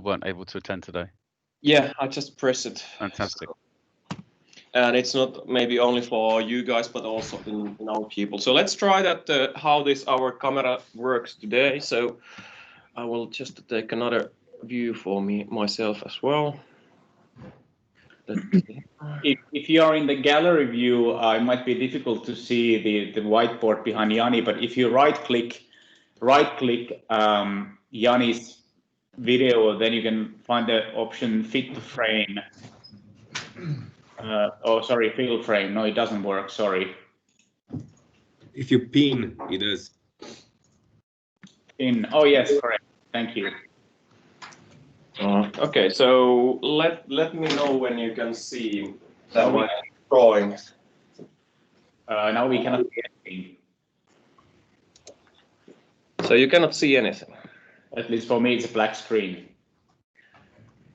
weren't able to attend today. Yeah, I just pressed it. Fantastic. And it's not maybe only for you guys, but also in our people. So let's try that how our camera works today. So I will just take another view for myself as well. If you are in the gallery view, it might be difficult to see the whiteboard behind Jani, but if you right-click Jani's video, then you can find the option fit to frame. Oh, sorry, fill frame. No, it doesn't work, sorry. If you pin, it does. Pin, oh yes, correct, thank you. Okay, so let me know when you can see that my drawing. Now we cannot see anything. So you cannot see anything? At least for me, it's a black screen.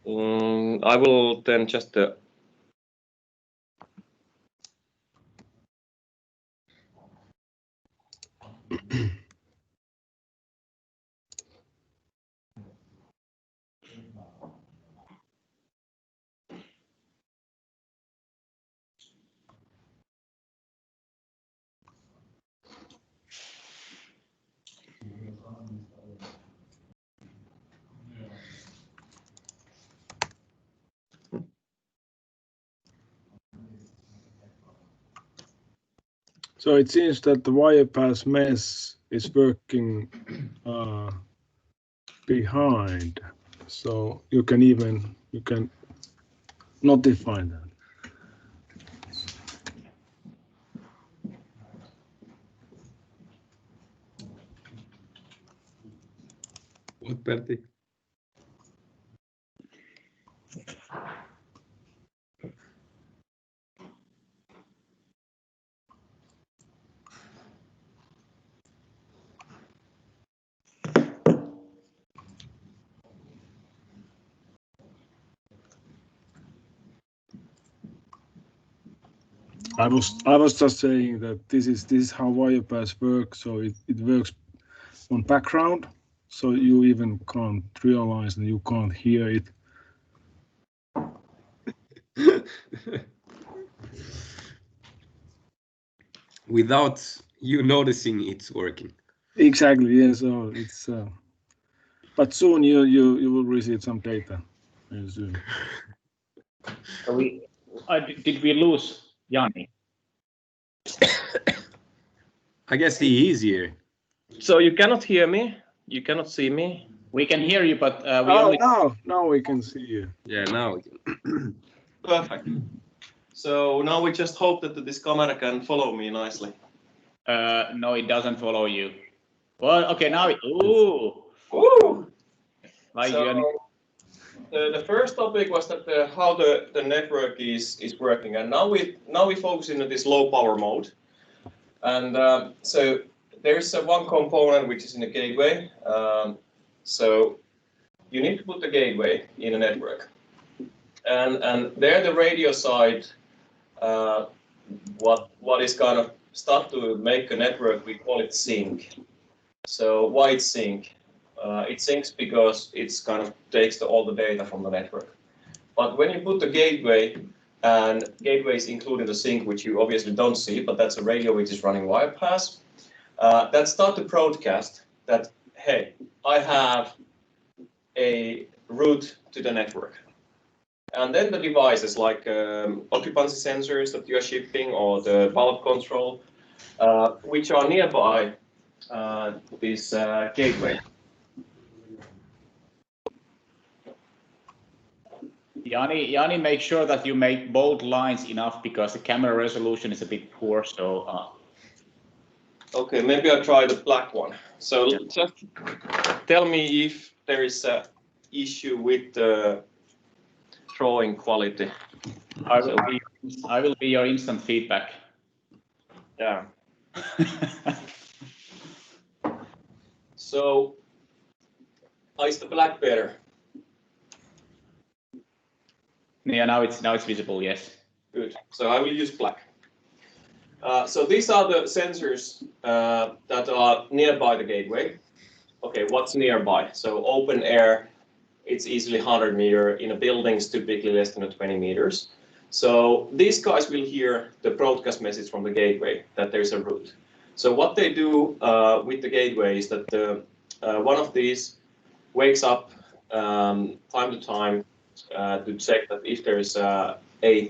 I will then just So it seems that the Wirepas Mesh is working behind, so you can notify that. What, Pertti? I was just saying that this is how Wirepass works. So it works on background, so you even can't realize that you can't hear it. Without you noticing it's working. Exactly. Yeah. So it's. But soon you will receive some data. Soon. So did we lose Jani? I guess he is here. So you cannot hear me, you cannot see me. We can hear you, but we only. Now we can see you. Yeah, now we can. Perfect. So now we just hope that this camera can follow me nicely. No, it doesn't follow you. Well, okay, now it. Ooh. Ooh. Like So, the first topic was that how the network is working, and now we focus in this low power mode. And so there's one component which is in the gateway. So you need to put the gateway in a network, and there the radio side, what is kind of start to make a network, we call it sync. So why it sync? It syncs because it's kind of takes all the data from the network. But when you put the gateway, and gateway is including the sync, which you obviously don't see, but that's a radio which is running Wirepass, that start to broadcast that, hey, I have a route to the network. And then the devices like occupancy sensors that you are shipping or the valve control, which are nearby this gateway. Jani, make sure that you make bold lines enough because the camera resolution is a bit poor. So. Okay, maybe I'll try the black one. So just tell me if there is an issue with the drawing quality. I will be your instant feedback. Yeah. So, is the black better? Yeah, now it's visible. Yes. Good. So I will use black. So these are the sensors that are nearby the gateway. Okay, what's nearby? So open air it's easily 100 meter. In a building, it's typically less than 20 meters. So these guys will hear the broadcast message from the gateway that there's a route. So what they do with the gateway is that one of these wakes up time to time to check that if there's a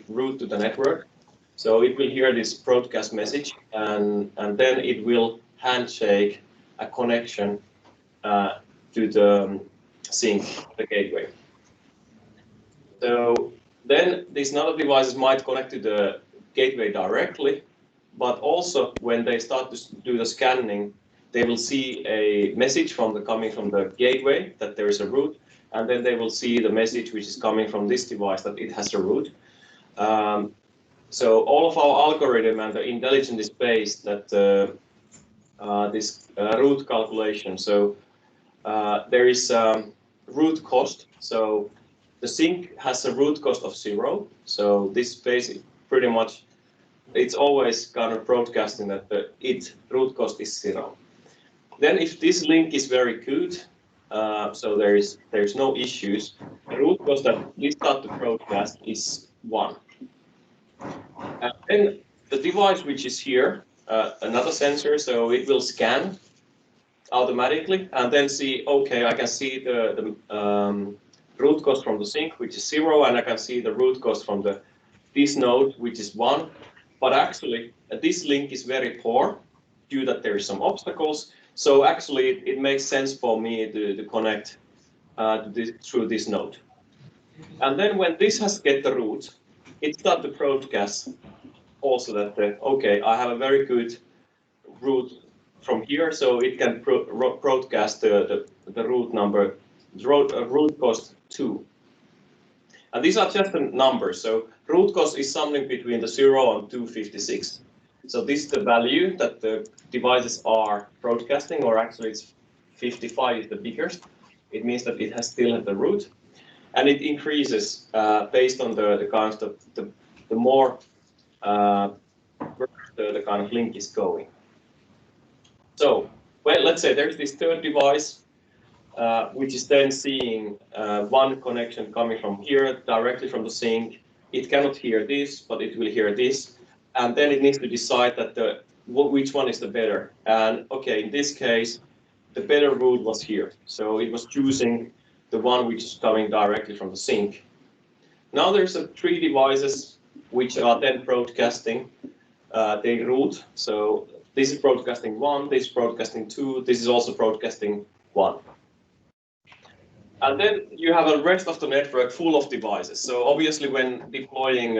route to the network. So it will hear this broadcast message, and then it will handshake a connection to the sink, the gateway. So then these other devices might connect to the gateway directly, but also when they start to do the scanning, they will see a message coming from the gateway that there is a route, and then they will see the message which is coming from this device that it has a route. So all of our algorithm and the intelligence is based that this route calculation. So there is route cost. So the sink has a route cost of 0. So this basic pretty much, it's always kind of broadcasting that the route cost is 0. Then if this link is very good, so there's no issues, the route cost that we start to broadcast is 1. And then the device which is here, another sensor, so it will scan automatically and then see, okay, I can see the route cost from the sink, which is 0, and I can see the route cost from this node, which is 1. But actually, this link is very poor due that there is some obstacles. So actually, it makes sense for me to connect through this node. And then when this has get the route, it starts to broadcast also that, okay, I have a very good route from here, so it can broadcast the route number, route cost 2. And these are just the numbers. So route cost is something between the 0 and 256. So this is the value that the devices are broadcasting, or actually it's 55 is the biggest. It means that it has still the route, and it increases based on the kind of the more the kind of link is going. So, well, let's say there's this third device, which is then seeing one connection coming from here directly from the sink. It cannot hear this, but it will hear this, and then it needs to decide that which one is the better. And okay, in this case, the better route was here, so it was choosing the one which is coming directly from the sink. Now there's 3 devices which are then broadcasting the route. So this is broadcasting 1, this is broadcasting 2, this is also broadcasting 1. And then you have a rest of the network full of devices. So obviously when deploying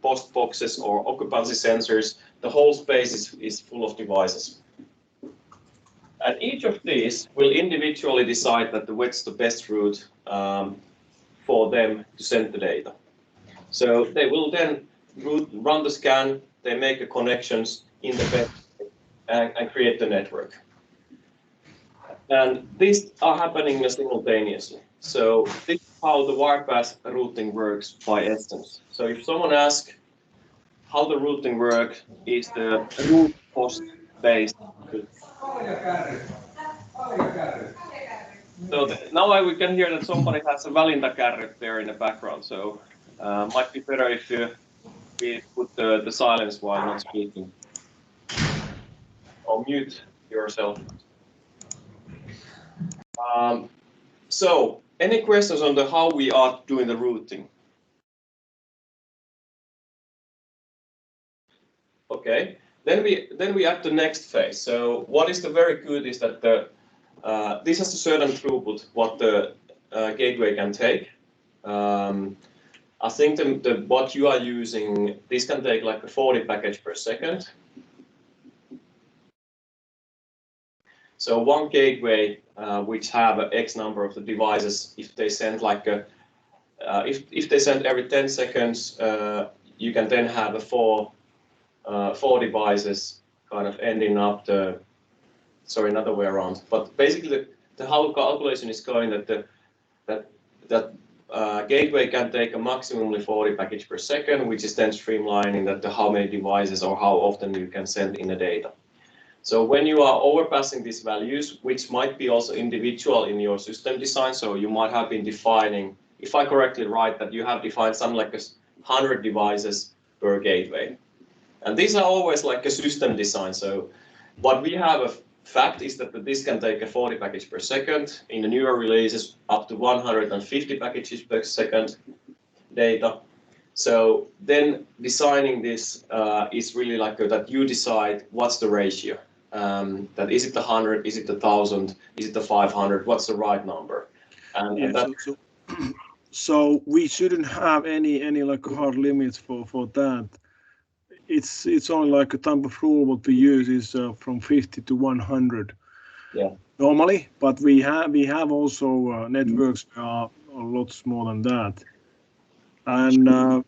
post boxes or occupancy sensors, the whole space is full of devices. And each of these will individually decide that what's the best route for them to send the data. So they will then run the scan, they make the connections in the best and create the network. And these are happening simultaneously. So this is how the Wirepass routing works by essence. So if someone asks how the routing works, is the route cost based. So now we can hear that somebody has a Valinta carrot there in the background. So might be better if we put the silence while not speaking. Or mute yourself. So, any questions on how we are doing the routing? Okay, then we add the next phase. So, what is the very good is that this has a certain throughput what the gateway can take. I think what you are using, this can take like a 40 packets per second. So one gateway which have X number of the devices, if they send like if they send every 10 seconds, you can then have 4 devices kind of ending up sorry, another way around. But basically, the how calculation is going that gateway can take a maximum 40 packets per second, which is then streamlining that how many devices or how often you can send in the data. So when you are overpassing these values, which might be also individual in your system design, so you might have been defining, if I correctly write that you have defined something like 100 devices per gateway. And these are always like a system design. So what we have a fact is that this can take a 40 package per second. In the newer releases, up to 150 packages per second data. So then designing this is really like that you decide what's the ratio. That is it the 100, is it the 1,000, is it the 500, what's the right number? And that, so we shouldn't have any like hard limits for that. It's only like a type of rule what we use is from 50 to 100. Yeah. Normally, but we have also networks are a lot more than that. And I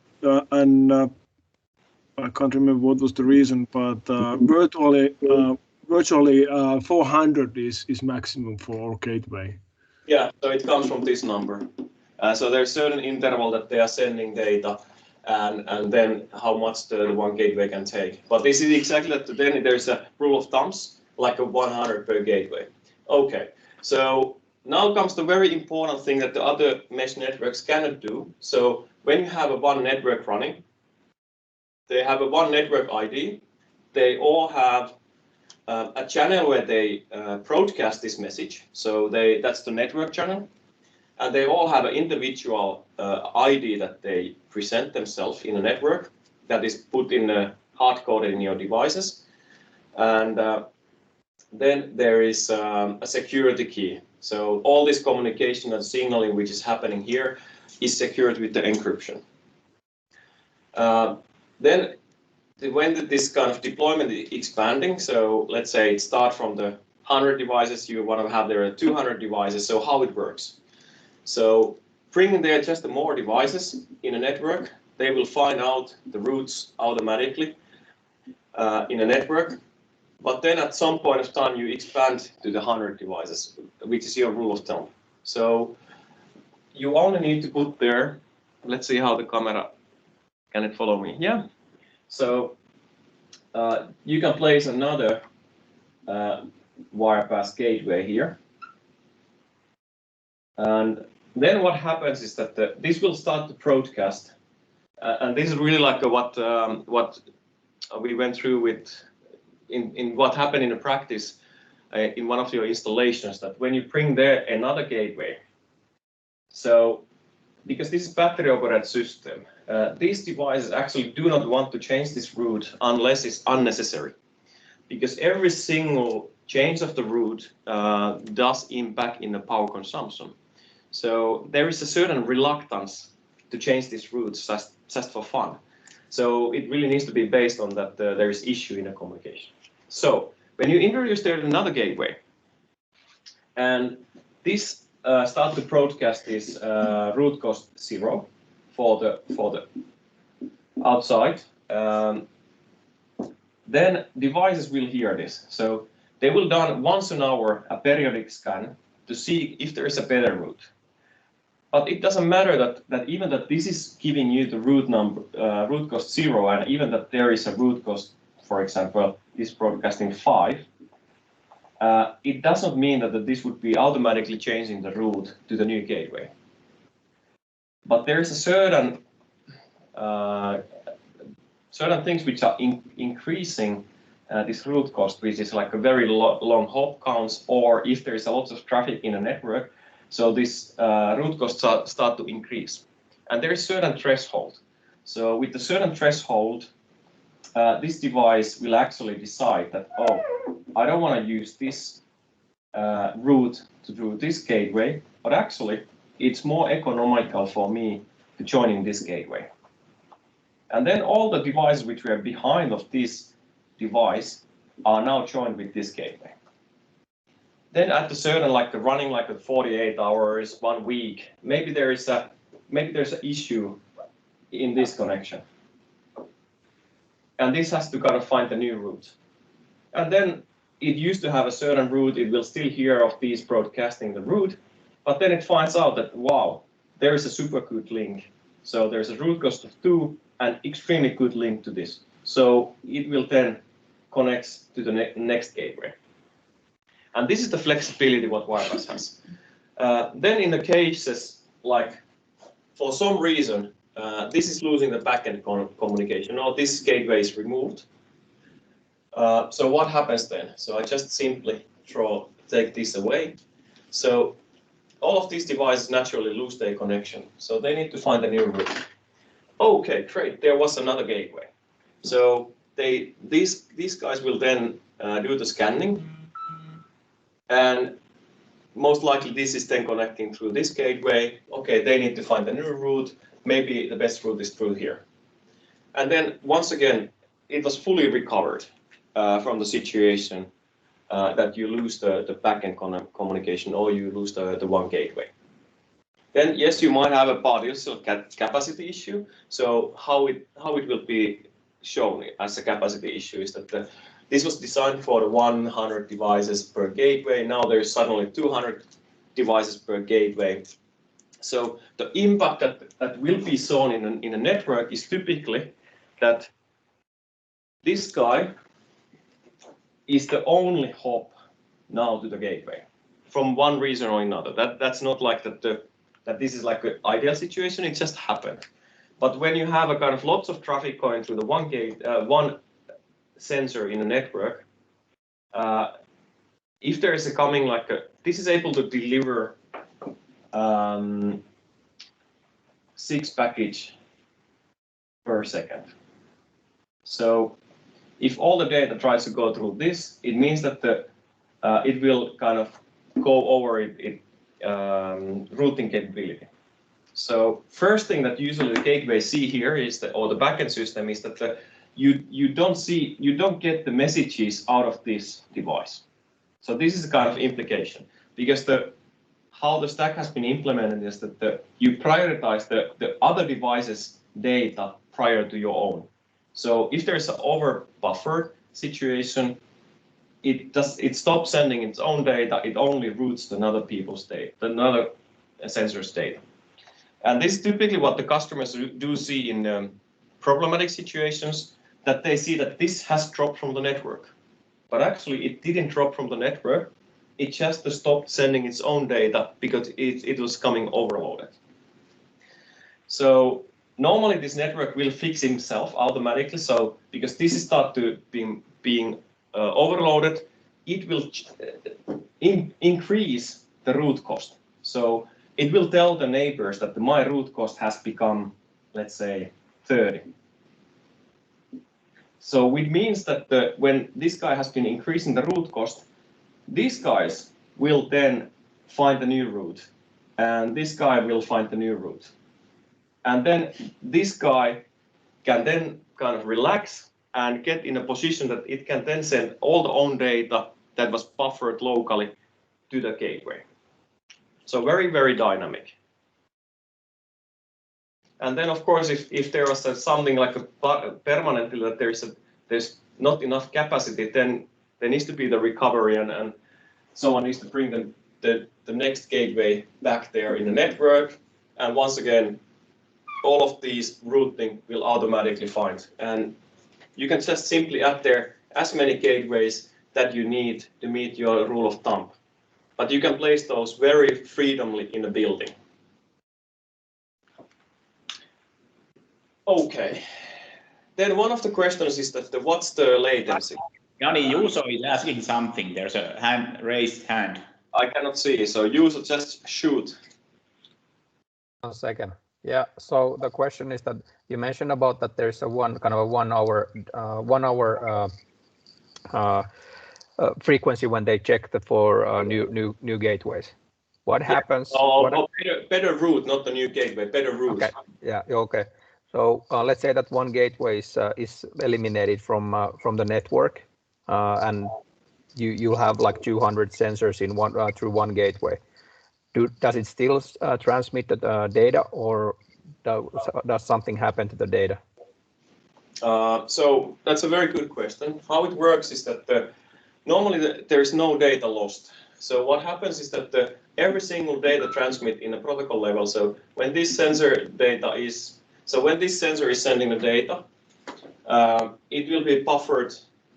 can't remember what was the reason, but virtually 400 is maximum for our gateway. Yeah, so it comes from this number. So there's certain interval that they are sending data, and then how much the one gateway can take. But this is exactly that. Then there's a rule of thumbs, like a 100 per gateway. Okay, so now comes the very important thing that the other mesh networks cannot do. So when you have a one network running, they have a one network ID. They all have a channel where they broadcast this message. So that's the network channel. And they all have an individual ID that they present themselves in a network that is put in hard-coded in your devices. And then there is a security key. So all this communication and signaling which is happening here is secured with the encryption. Then when this kind of deployment is expanding, so let's say it starts from the 100 devices, you want to have there 200 devices, so how it works. So bringing there just more devices in a network, they will find out the routes automatically in a network. But then at some point of time, you expand to the 100 devices, which is your rule of thumb. So you only need to put there, let's see how the camera, can it follow me? Yeah. So you can place another Wirepass gateway here. And then what happens is that this will start to broadcast. And this is really like what we went through with in what happened in the practice in one of your installations, that when you bring there another gateway, so because this is battery operated system, these devices actually do not want to change this route unless it's unnecessary, because every single change of the route does impact in the power consumption. So there is a certain reluctance to change this route just for fun. So it really needs to be based on that there is issue in the communication. So when you introduce there another gateway, and this start to broadcast this route cost 0 for the outside, then devices will hear this. So they will done once an hour a periodic scan to see if there is a better route. But it doesn't matter that even that this is giving you the route number, route cost 0, and even that there is a route cost, for example, is broadcasting 5. It does not mean that this would be automatically changing the route to the new gateway. But there is a certain things which are increasing this route cost, which is like a very long hop counts, or if there is a lot of traffic in a network. So this route costs start to increase, and there is certain threshold. So with the certain threshold, this device will actually decide that, oh, I don't want to use this route to do this gateway, but actually it's more economical for me to join in this gateway. And then all the devices which were behind of this device are now joined with this gateway. Then at a certain, like running like 48 hours, 1 week, maybe there's an issue in this connection. And this has to kind of find a new route. And then it used to have a certain route, it will still hear of these broadcasting the route, but then it finds out that, wow, there is a super good link. So there's a route cost of 2 and extremely good link to this. So it will then connects to the next gateway. And this is the flexibility what Wirepass has. Then in the cases, like for some reason, this is losing the backend communication, or this gateway is removed. So what happens then? So I just simply take this away. So all of these devices naturally lose their connection. So they need to find a new route. Okay, great, there was another gateway. So these guys will then do the scanning. And most likely this is then connecting through this gateway. Okay, they need to find a new route. Maybe the best route is through here. And then once again, it was fully recovered from the situation that you lose the backend communication or you lose the one gateway. Then yes, you might have a partial capacity issue. So how it will be shown as a capacity issue is that this was designed for the 100 devices per gateway. Now there's suddenly 200 devices per gateway. So the impact that will be shown in a network is typically that this guy is the only hop now to the gateway from one reason or another. That's not like that this is like an ideal situation, it just happened. But when you have a kind of lots of traffic going through the one sensor in a network, if there is this is able to deliver 6 packets per second. So if all the data tries to go through this, it means that it will kind of go over routing capability. So first thing that usually the gateways see here is or the backend system is that you don't get the messages out of this device. So this is a kind of implication because how the stack has been implemented is that you prioritize the other devices' data prior to your own. So if there's an over buffer situation, it stops sending its own data. It only routes to another people's data, another sensor's data. And this is typically what the customers do see in problematic situations, that they see that this has dropped from the network. But actually, it didn't drop from the network. It just stopped sending its own data because it was coming overloaded. So normally, this network will fix itself automatically. So because this is start to being overloaded, it will increase the root cost. So it will tell the neighbors that my root cost has become, let's say, 30. So it means that when this guy has been increasing the root cost, these guys will then find a new route, and this guy will find the new route. And then this guy can then kind of relax and get in a position that it can then send all the own data that was buffered locally to the gateway. So very, very dynamic. And then, of course, if there was something like a permanently that there's not enough capacity, then there needs to be the recovery, and someone needs to bring the next gateway back there in the network. And once again, all of these routing will automatically find. And you can just simply add there as many gateways that you need to meet your rule of thumb. But you can place those very freely in a building. Okay. Then one of the questions is that what's the latency? Jani, Juuso is asking something. There's a raised hand. I cannot see, so Juuso, just shoot. 1 second. Yeah. So the question is that you mentioned about that there's a 1 hour frequency when they check for new gateways. What happens? Better route, not the new gateway. Better route. Okay. Yeah. Okay. So let's say that one gateway is eliminated from the network, and you have like 200 sensors in through one gateway. Does it still transmit the data, or does something happen to the data? So that's a very good question. How it works is that normally there is no data lost. So what happens is that every single data transmit in a protocol level. So when this sensor is sending the data, it will be buffered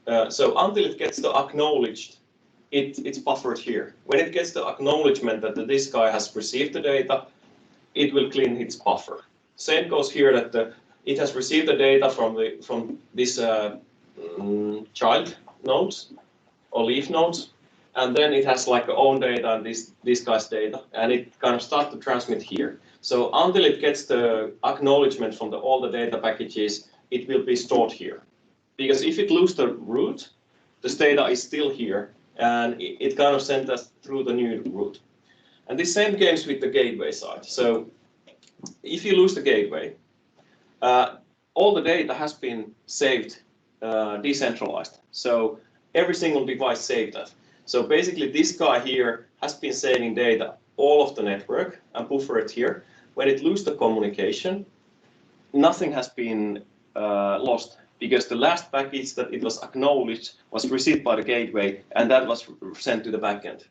So until it gets the acknowledged, it's buffered here. When it gets the acknowledgement that this guy has received the data, it will clean its buffer. Same goes here, that it has received the data from this child nodes or leaf nodes, and then it has like own data and this guy's data, and it kind of starts to transmit here. So until it gets the acknowledgement from all the data packages, it will be stored here. Because if it loses the root, this data is still here, and it kind of sent us through the new route. And the same games with the gateway side. So if you lose the gateway, all the data has been saved decentralized. So every single device saved that. So basically this guy here has been saving data all of the network and buffer it here. When it loses the communication, nothing has been lost, because the last package that it was acknowledged was received by the gateway, and that was sent to the backend.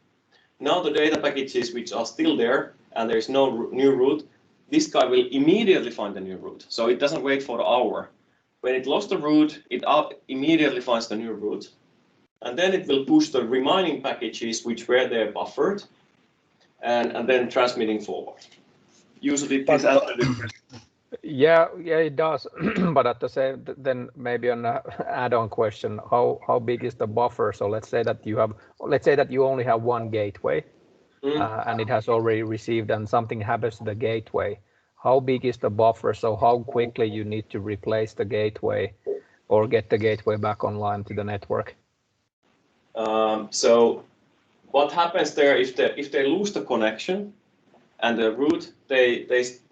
Now the data packages which are still there, and there is no new route, this guy will immediately find the new route. So it doesn't wait for an hour. When it lost the route, it immediately finds the new route. And then it will push the remaining packages which were there buffered, and then transmitting forward. Usually this Yeah, it does. But at the same, then maybe an add-on question: how big is the buffer? So let's say that you only have one gateway, and it has already received, and something happens to the gateway. How big is the buffer? So how quickly you need to replace the gateway or get the gateway back online to the network? So what happens there if they lose the connection and the route, they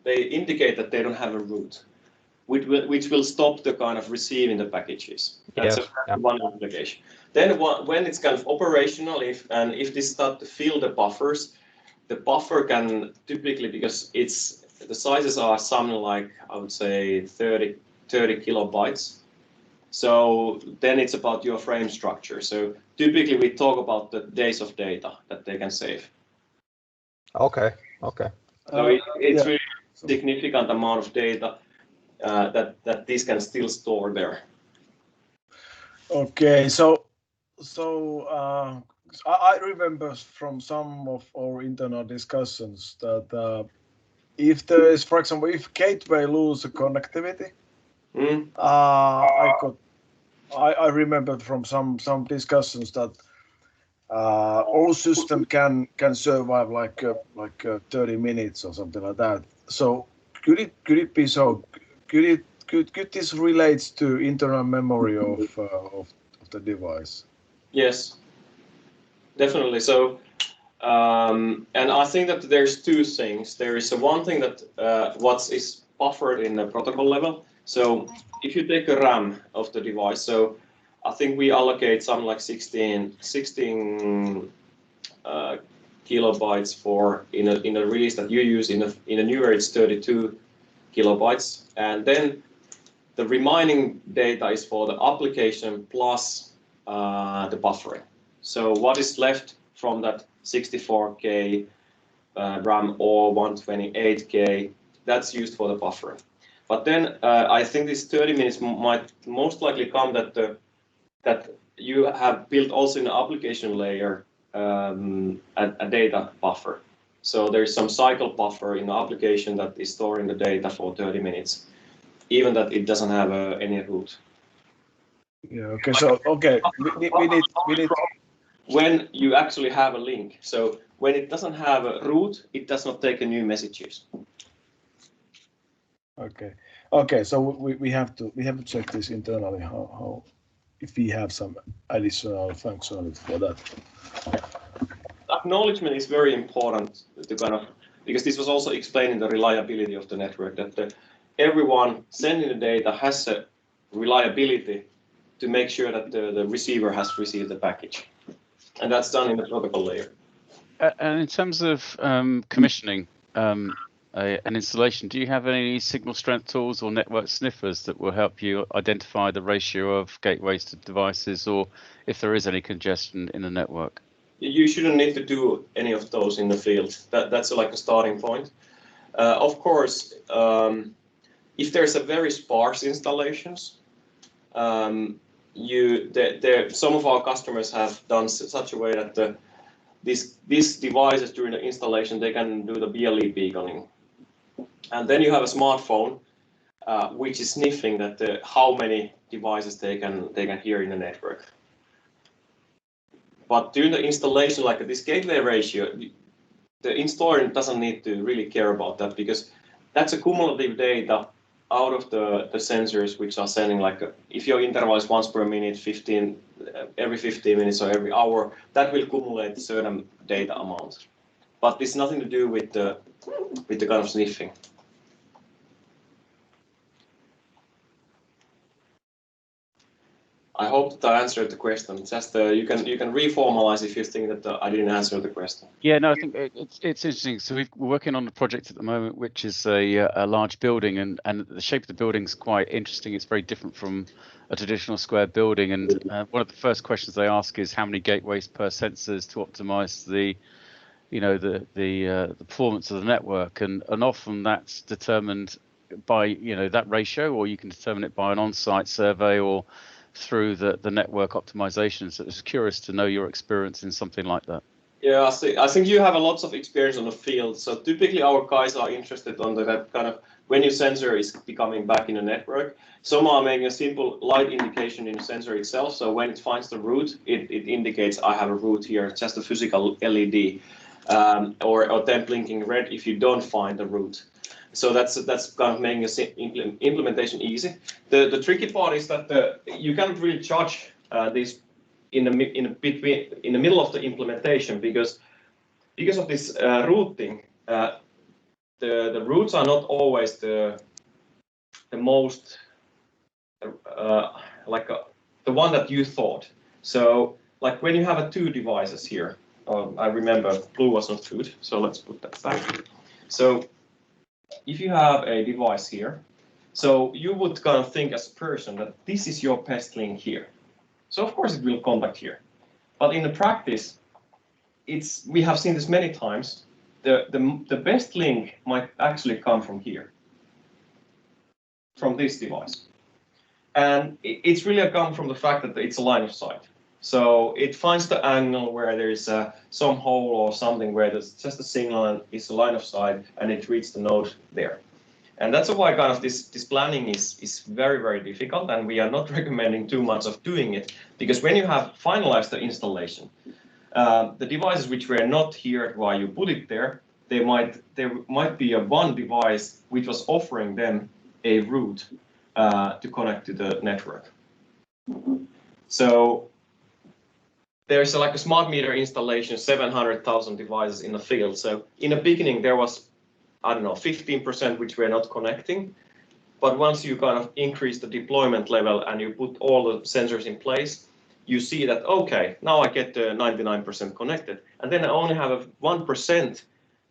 indicate that they don't have a route, which will stop the kind of receiving the packages. That's one implication. Then when it's kind of operational, if this start to fill the buffers, the buffer can typically, because the sizes are something like, I would say 30 kilobytes. So then it's about your frame structure. So typically we talk about the days of data that they can save. Okay. So it's really significant amount of data that this can still store there. Okay, so I remember from some of our internal discussions that if there is, for example, if gateway lose connectivity, I remember from some discussions that our system can survive like 30 minutes or something like that. So could it be so? Could this relates to internal memory of the device? Yes, definitely. So, and I think that there's two things. There is one thing that what is buffered in the protocol level. So if you take a RAM of the device, so I think we allocate something like 16 kilobytes for in a release that you use. In a newer it's 32 kilobytes, and then the remaining data is for the application plus the buffering. So what is left from that 64K RAM or 128K, that's used for the buffering. But then I think this 30 minutes might most likely come that you have built also in the application layer a data buffer. So there is some cycle buffer in the application that is storing the data for 30 minutes, even that it doesn't have any route. Yeah. Okay. So we need. When you actually have a link, so when it doesn't have a route, it does not take a new messages. Okay. So we have to check this internally how if we have some additional functionality for that. Acknowledgement is very important to kind of, because this was also explaining the reliability of the network, that everyone sending the data has a reliability to make sure that the receiver has received the package. And that's done in the protocol layer. And in terms of commissioning an installation, do you have any signal strength tools or network sniffers that will help you identify the ratio of gateways to devices, or if there is any congestion in the network? You shouldn't need to do any of those in the field. That's like a starting point. Of course, if there's a very sparse installations, some of our customers have done such a way that these devices during the installation, they can do the BLE beaconing. And then you have a smartphone which is sniffing that how many devices they can hear in the network. But during the installation, like this gateway ratio, the installer doesn't need to really care about that, because that's a cumulative data out of the sensors which are sending, like if your interval is once per minute, every 15 minutes or every hour, that will accumulate a certain data amount. But it's nothing to do with the kind of sniffing. I hope that I answered the question. Just you can reformalize if you think that I didn't answer the question. Yeah, no, I think it's interesting. So we're working on a project at the moment, which is a large building, and the shape of the building is quite interesting. It's very different from a traditional square building. And one of the first questions they ask is how many gateways per sensors to optimize the performance of the network, and often that's determined by that ratio, or you can determine it by an on-site survey or through the network optimization. So it's curious to know your experience in something like that. Yeah, I think you have a lot of experience on the field. So typically our guys are interested on that kind of when your sensor is becoming back in the network. Some are making a simple light indication in the sensor itself. So when it finds the route, it indicates I have a route here, just a physical LED, or then blinking red if you don't find the route. So that's kind of making a implementation easy. The tricky part is that you can't really judge this in the middle of the implementation, because of this routing. The routes are not always the most the one that you thought. So like when you have two devices here, I remember blue was not good, so let's put that back. So if you have a device here, so you would kind of think as a person that this is your best link here. So of course it will contact here. But in the practice, we have seen this many times, the best link might actually come from here, from this device. And it's really come from the fact that it's a line of sight. So it finds the angle where there is some hole or something where there's just a signal and it's a line of sight, and it reads the node there. And that's why kind of this planning is very, very difficult, and we are not recommending too much of doing it, because when you have finalized the installation, the devices which were not here while you put it there, there might be one device which was offering them a route to connect to the network. So there's like a smart meter installation, 700,000 devices in the field. So in the beginning, there was, I don't know, 15% which were not connecting. But once you kind of increase the deployment level and you put all the sensors in place, you see that, okay, now I get 99% connected. And then I only have 1%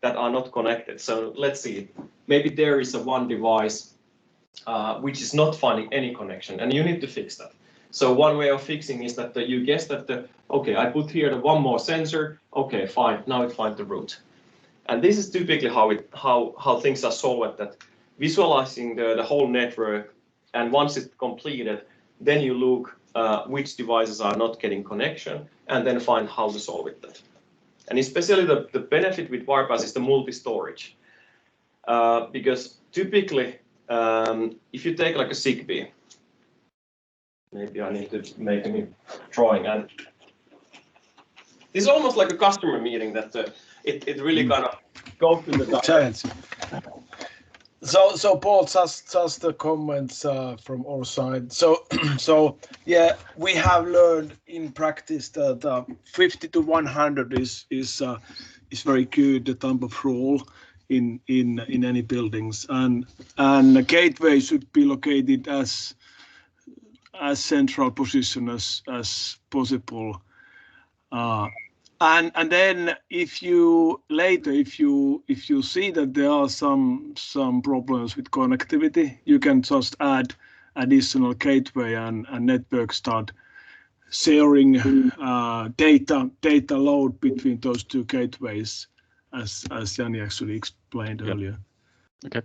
that are not connected. So let's see, maybe there is one device which is not finding any connection, and you need to fix that. So one way of fixing is that you guess that, okay, I put here one more sensor, okay, fine, now it finds the route. And this is typically how things are solved, that visualizing the whole network, and once it's completed, then you look which devices are not getting connection, and then find how to solve it. And especially the benefit with Wirepass is the multi-storage. Because typically, if you take like a Zigbee, maybe I need to make a new drawing, and this is almost like a customer meeting that it really kind of goes to the Chance. So Paul, just the comments from our side. So yeah, we have learned in practice that 50 to 100 is very good, the type of rule in any buildings, and the gateway should be located as central position as possible. And then if you see that there are some problems with connectivity, you can just add additional gateway and network start sharing data load between those two gateways, as Jani actually explained earlier. Okay.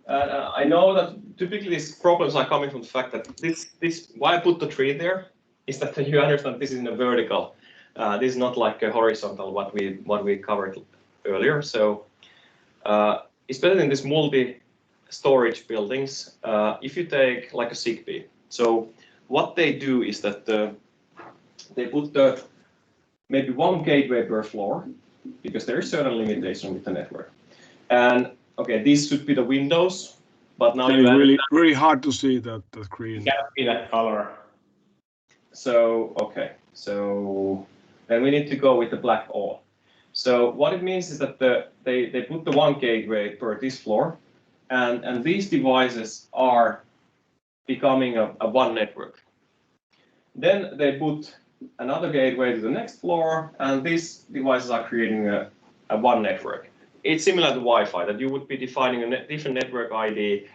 I know that typically these problems are coming from the fact that this why I put the tree there is that you understand this is in a vertical. This is not like a horizontal what we covered earlier. So especially in these multi-storage buildings, if you take like a Zigbee, so what they do is that they put maybe one gateway per floor because there is certain limitation with the network. And okay, these should be the windows, but now you really hard to see that green. Can't be that color. So okay, so then we need to go with the black all. So what it means is that they put the one gateway per this floor, and these devices are becoming a one network. Then they put another gateway to the next floor, and these devices are creating a one network. It's similar to Wi-Fi, that you would be defining a different network ID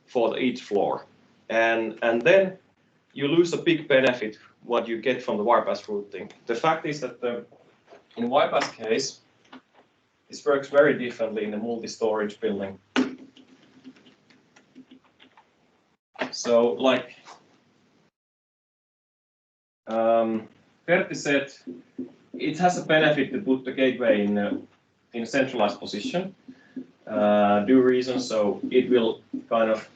for each floor. And then you lose a big benefit what you get from the Wirepass routing. The fact is that in Wirepass case, this works very differently in a multi-storage building. So like Pertti said, it has a benefit to put the gateway in a centralized position due reason, so it will kind of,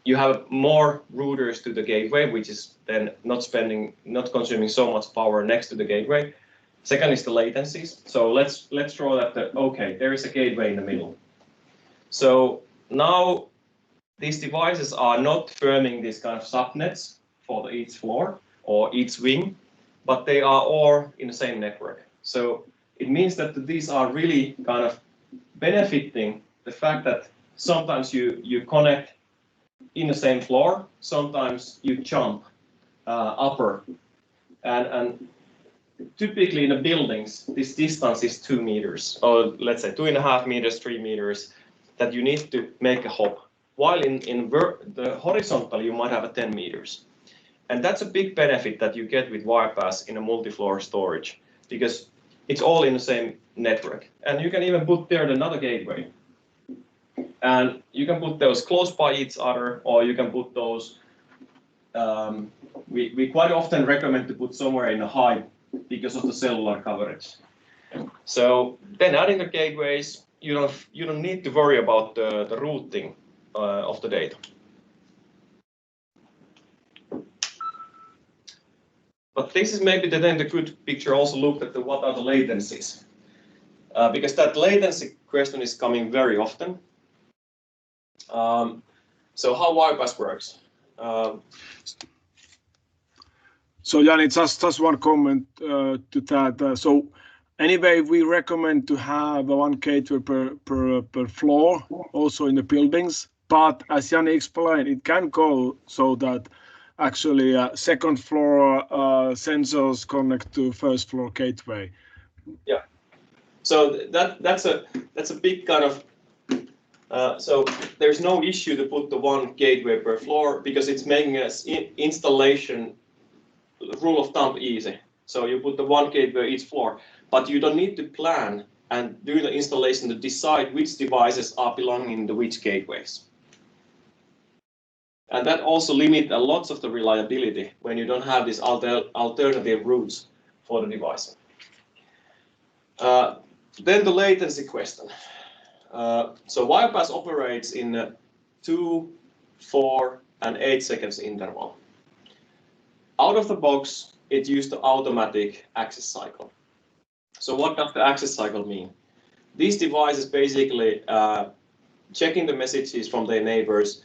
you have more routers to the gateway, which is then not consuming so much power next to the gateway. Second is the latencies. So let's draw that okay, there is a gateway in the middle. So now these devices are not firming these kind of subnets for each floor or each wing, but they are all in the same network. So it means that these are really kind of benefiting the fact that sometimes you connect in the same floor, sometimes you jump upper, and typically in the buildings this distance is 2 meters, or let's say 2.5 meters, 3 meters, that you need to make a hop, while in the horizontal you might have a 10 meters. And that's a big benefit that you get with Wirepass in a multi-floor storage, because it's all in the same network. And you can even put there another gateway. And you can put those close by each other, or you can put those, we quite often recommend to put somewhere in a high because of the cellular coverage. So then adding the gateways, you don't need to worry about the routing of the data. But this is maybe then the good picture also look at what are the latencies. Because that latency question is coming very often. So how Wirepass works? So Jani, just one comment to that. So anyway, we recommend to have one gateway per floor, also in the buildings. But as Jani explained, it can go so that actually second floor sensors connect to first floor gateway. Yeah. So that's a big kind of. So there's no issue to put the one gateway per floor because it's making us installation rule of thumb easy. So you put the one gateway each floor, but you don't need to plan and do the installation to decide which devices are belonging to which gateways. And that also limits a lot of the reliability when you don't have these alternative routes for the device. Then the latency question. So Wirepass operates in 2, 4, and 8 seconds interval. Out of the box, it used the automatic access cycle. So what does the access cycle mean? These devices basically checking the messages from their neighbors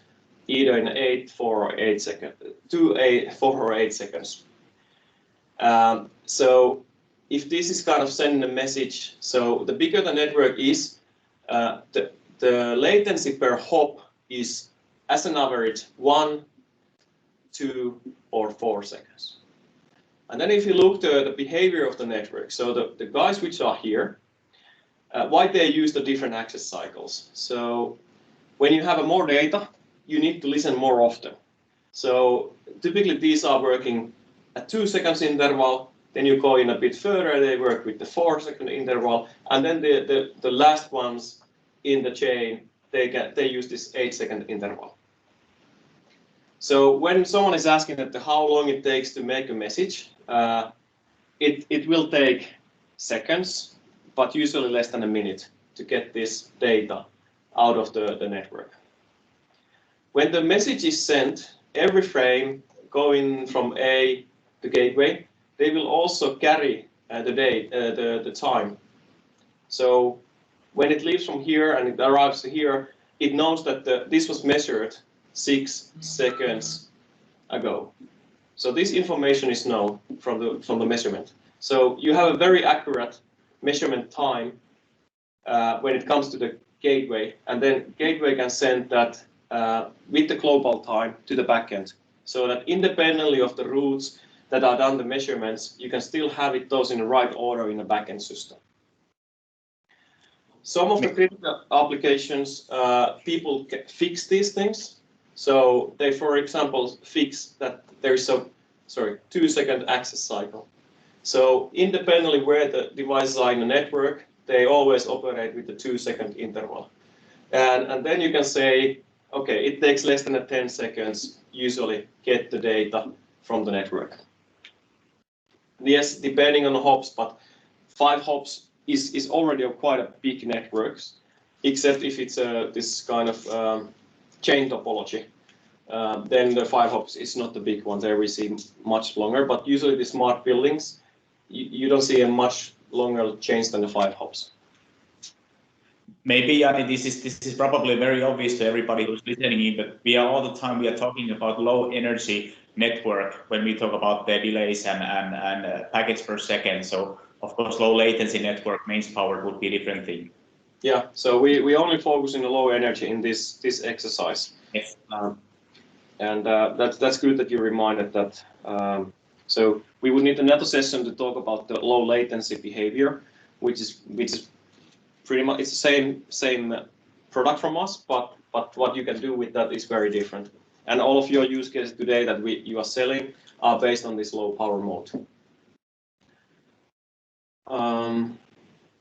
either in 8, 4, or 8 seconds, 2, 8, 4, or 8 seconds. So if this is kind of sending a message, so the bigger the network is, the latency per hop is, as an average, 1, 2, or 4 seconds. And then if you look at the behavior of the network, so the guys which are here, why they use the different access cycles. So when you have more data, you need to listen more often. So typically these are working at 2 seconds interval, then you go in a bit further, they work with the 4 second interval, and then the last ones in the chain they use this 8-second interval. So when someone is asking that how long it takes to make a message, it will take seconds, but usually less than a minute to get this data out of the network. When the message is sent, every frame going from A to gateway, they will also carry the time. So when it leaves from here and it arrives here, it knows that this was measured 6 seconds ago. So this information is known from the measurement. So you have a very accurate measurement time when it comes to the gateway, and then gateway can send that with the global time to the backend, so that independently of the routes that are done the measurements, you can still have those in the right order in the backend system. Some of the critical applications, people fix these things. So they, for example, fix that there is a 2-second access cycle. So independently where the devices are in the network, they always operate with the 2-second interval. And then you can say, okay, it takes less than 10 seconds usually get the data from the network. Yes, depending on the hops, but 5 hops is already quite a big network, except if it's this kind of chain topology. Then the 5 hops is not the big one. There we see much longer, but usually the smart buildings, you don't see a much longer change than the 5 hops. Maybe, I mean, this is probably very obvious to everybody who's listening in, but we are all the time we are talking about low energy network when we talk about the delays and packets per second. So of course, low latency network mains power would be a different thing. Yeah. So we only focus on the low energy in this exercise. Yes. And that's good that you reminded that. So we would need another session to talk about the low latency behavior, which is pretty much it's the same product from us, but what you can do with that is very different. And all of your use cases today that you are selling are based on this low power mode.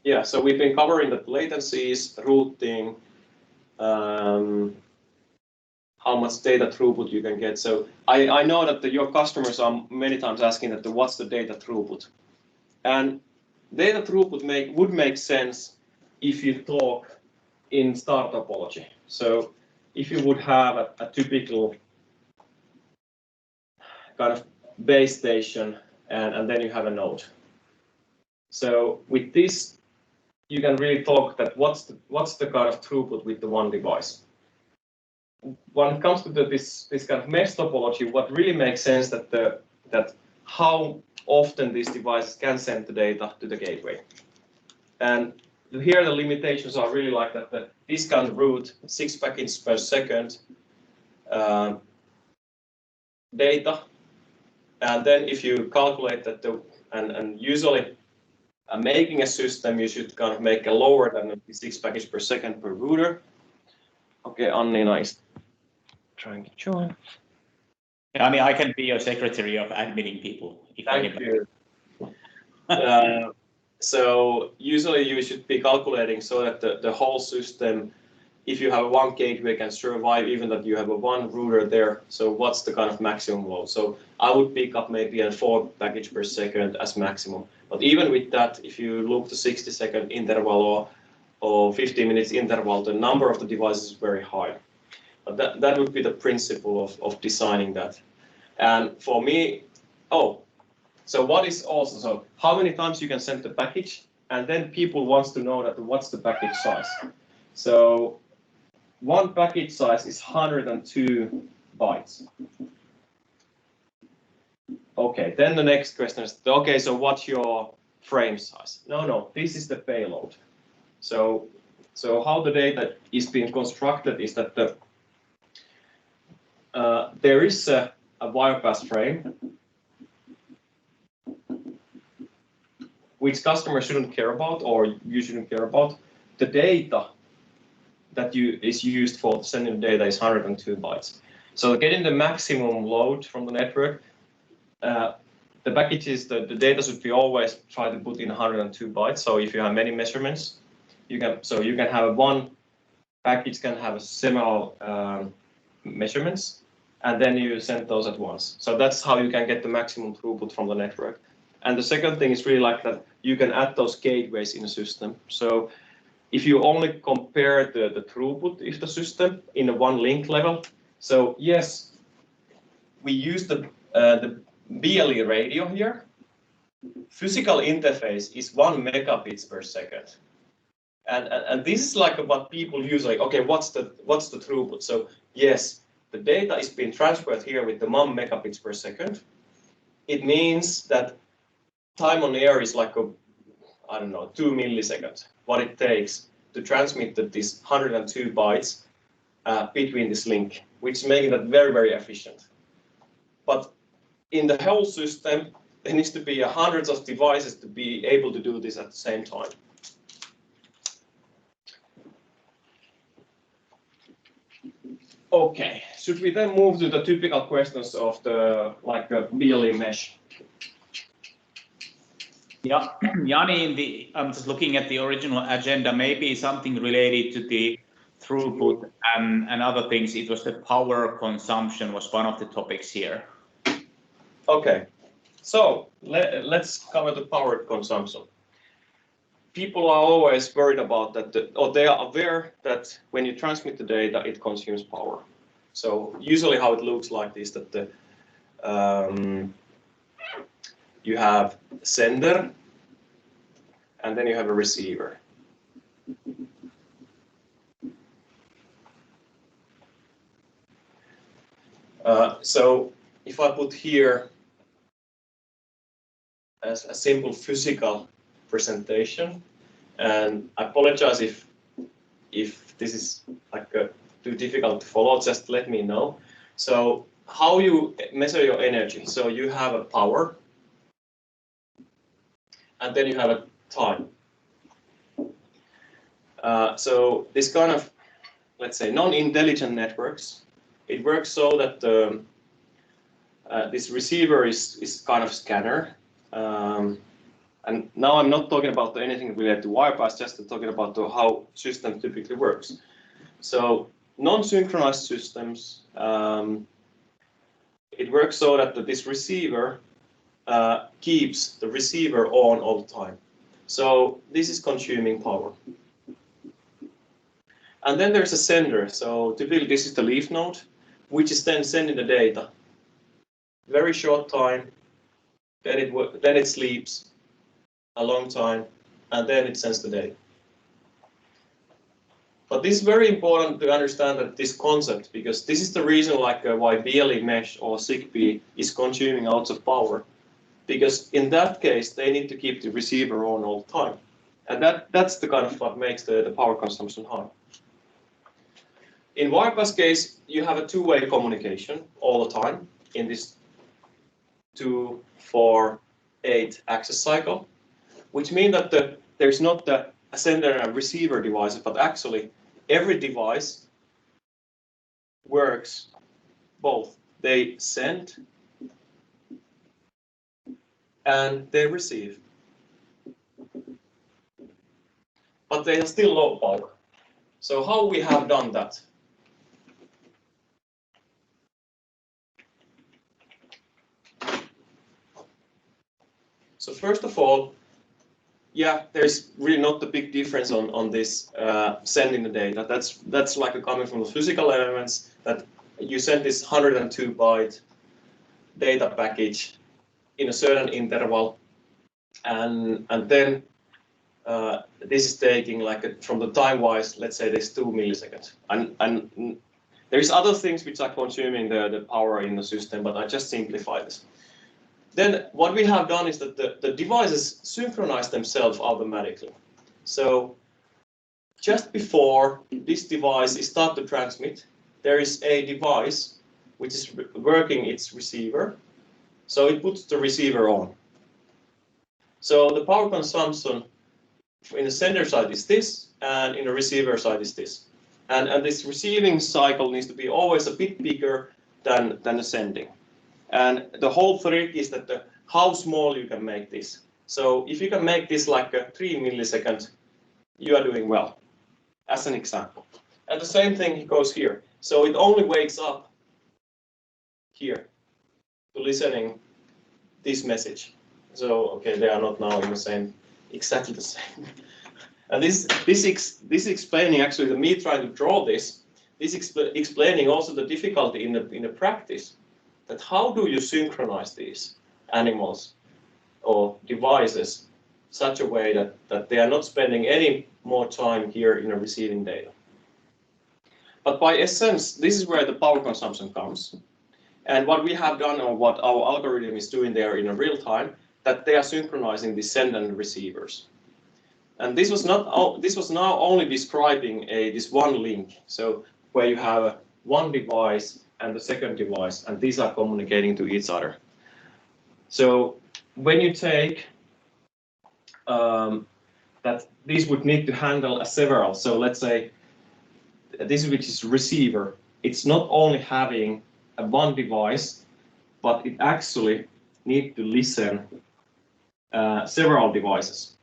Yeah, so we've been covering the latencies, routing, how much data throughput you can get. So I know that your customers are many times asking that what's the data throughput, and data throughput would make sense if you talk in star topology. So if you would have a typical kind of base station and then you have a node. So with this, you can really talk that what's the kind of throughput with the one device. When it comes to this kind of mesh topology, what really makes sense that how often these devices can send the data to the gateway. And here the limitations are really like that this can route 6 packets per second data, and then if you calculate that and usually making a system, you should kind of make a lower than 6 packets per second per router. Okay, Annina is trying to join. I mean, I can be your secretary of admitting people. Thank you. So usually you should be calculating so that the whole system, if you have one gateway, can survive even that you have one router there. So what's the kind of maximum load? So I would pick up maybe a 4 package per second as maximum. But even with that, if you look to 60-second interval or 15 minutes interval, the number of the devices is very high. But that would be the principle of designing that. And for me, so what is also, so how many times you can send the package, and then people wants to know that what's the package size. So one package size is 102 bytes. Okay, then the next question is, okay, so what's your frame size? No, this is the payload. So how the data is being constructed is that there is a Wirepass frame, which customers shouldn't care about, or you shouldn't care about. The data that is used for sending the data is 102 bytes. So getting the maximum load from the network, the packages, the data should be always try to put in 102 bytes. So if you have many measurements, you can have one package can have several measurements, and then you send those at once. So that's how you can get the maximum throughput from the network. And the second thing is really like that you can add those gateways in a system. So if you only compare the throughput of the system in a one link level, so yes, we use the BLE radio here. Physical interface is 1 megabits per second. And this is like what people use, like, okay, what's the throughput? So yes, the data is being transferred here with the 1 megabits per second. It means that time on air is like I don't know, 2 milliseconds, what it takes to transmit this 102 bytes between this link, which is making that very, very efficient. But in the whole system, there needs to be hundreds of devices to be able to do this at the same time. Okay, should we then move to the typical questions of the BLE mesh? Yeah, Jani, I'm just looking at the original agenda, maybe something related to the throughput and other things. It was the power consumption was one of the topics here. Okay, so let's cover the power consumption. People are always worried about that, or they are aware that when you transmit the data, it consumes power. So usually how it looks like this, that you have sender, and then you have a receiver. So if I put here as a simple physical presentation, and I apologize if this is like too difficult to follow, just let me know. So how you measure your energy? So you have a power, and then you have a time. So this kind of, let's say, non-intelligent networks, it works so that this receiver is kind of scanner. And now I'm not talking about anything related to Wirepass, just talking about how system typically works. So non-synchronized systems, it works so that this receiver keeps the receiver on all the time. So this is consuming power. And then there's a sender. So typically this is the leaf node, which is then sending the data. Very short time, then it sleeps a long time, and then it sends the data. But this is very important to understand that this concept, because this is the reason why BLE mesh or Zigbee is consuming lots of power. Because in that case, they need to keep the receiver on all the time. And that's the kind of what makes the power consumption high. In Wirepass case, you have a two-way communication all the time in this 2, 4, 8 access cycle, which means that there's not a sender and a receiver device, but actually every device works both. They send and they receive. But they are still low power. So how we have done that? So first of all, yeah, there's really not a big difference on this sending the data. That's like coming from the physical elements, that you send this 102 byte data package in a certain interval, and then this is taking from the time wise, let's say there's 2 milliseconds, and there's other things which are consuming the power in the system, but I just simplify this. Then what we have done is that the devices synchronize themselves automatically. So just before this device starts to transmit, there is a device which is working its receiver. So it puts the receiver on. So the power consumption in the sender side is this, and in the receiver side is this. And this receiving cycle needs to be always a bit bigger than the sending. And the whole trick is that how small you can make this. So if you can make this like a 3 milliseconds, you are doing well, as an example. And the same thing goes here. So it only wakes up here to listening this message. So okay, they are not now in the same, exactly the same. And this explaining actually the me trying to draw this explaining also the difficulty in the practice, that how do you synchronize these animals or devices such a way that they are not spending any more time here in the receiving data. But by essence, this is where the power consumption comes. And what we have done, or what our algorithm is doing there in real time, that they are synchronizing the send and receivers. And this was now only describing this one link. So where you have one device and the second device, and these are communicating to each other. So when you take that these would need to handle several. So let's say this, which is receiver, it's not only having one device, but it actually needs to listen several devices.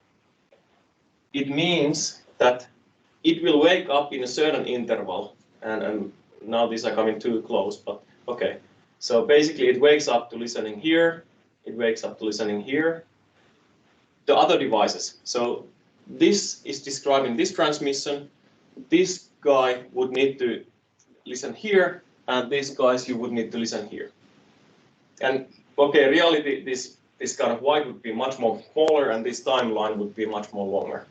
It means that it will wake up in a certain interval, and now these are coming too close, but okay. So basically it wakes up to listening here, it wakes up to listening here, the other devices. So this is describing this transmission. This guy would need to listen here, and these guys you would need to listen here. And okay, reality, this kind of white would be much more smaller, and this timeline would be much more longer.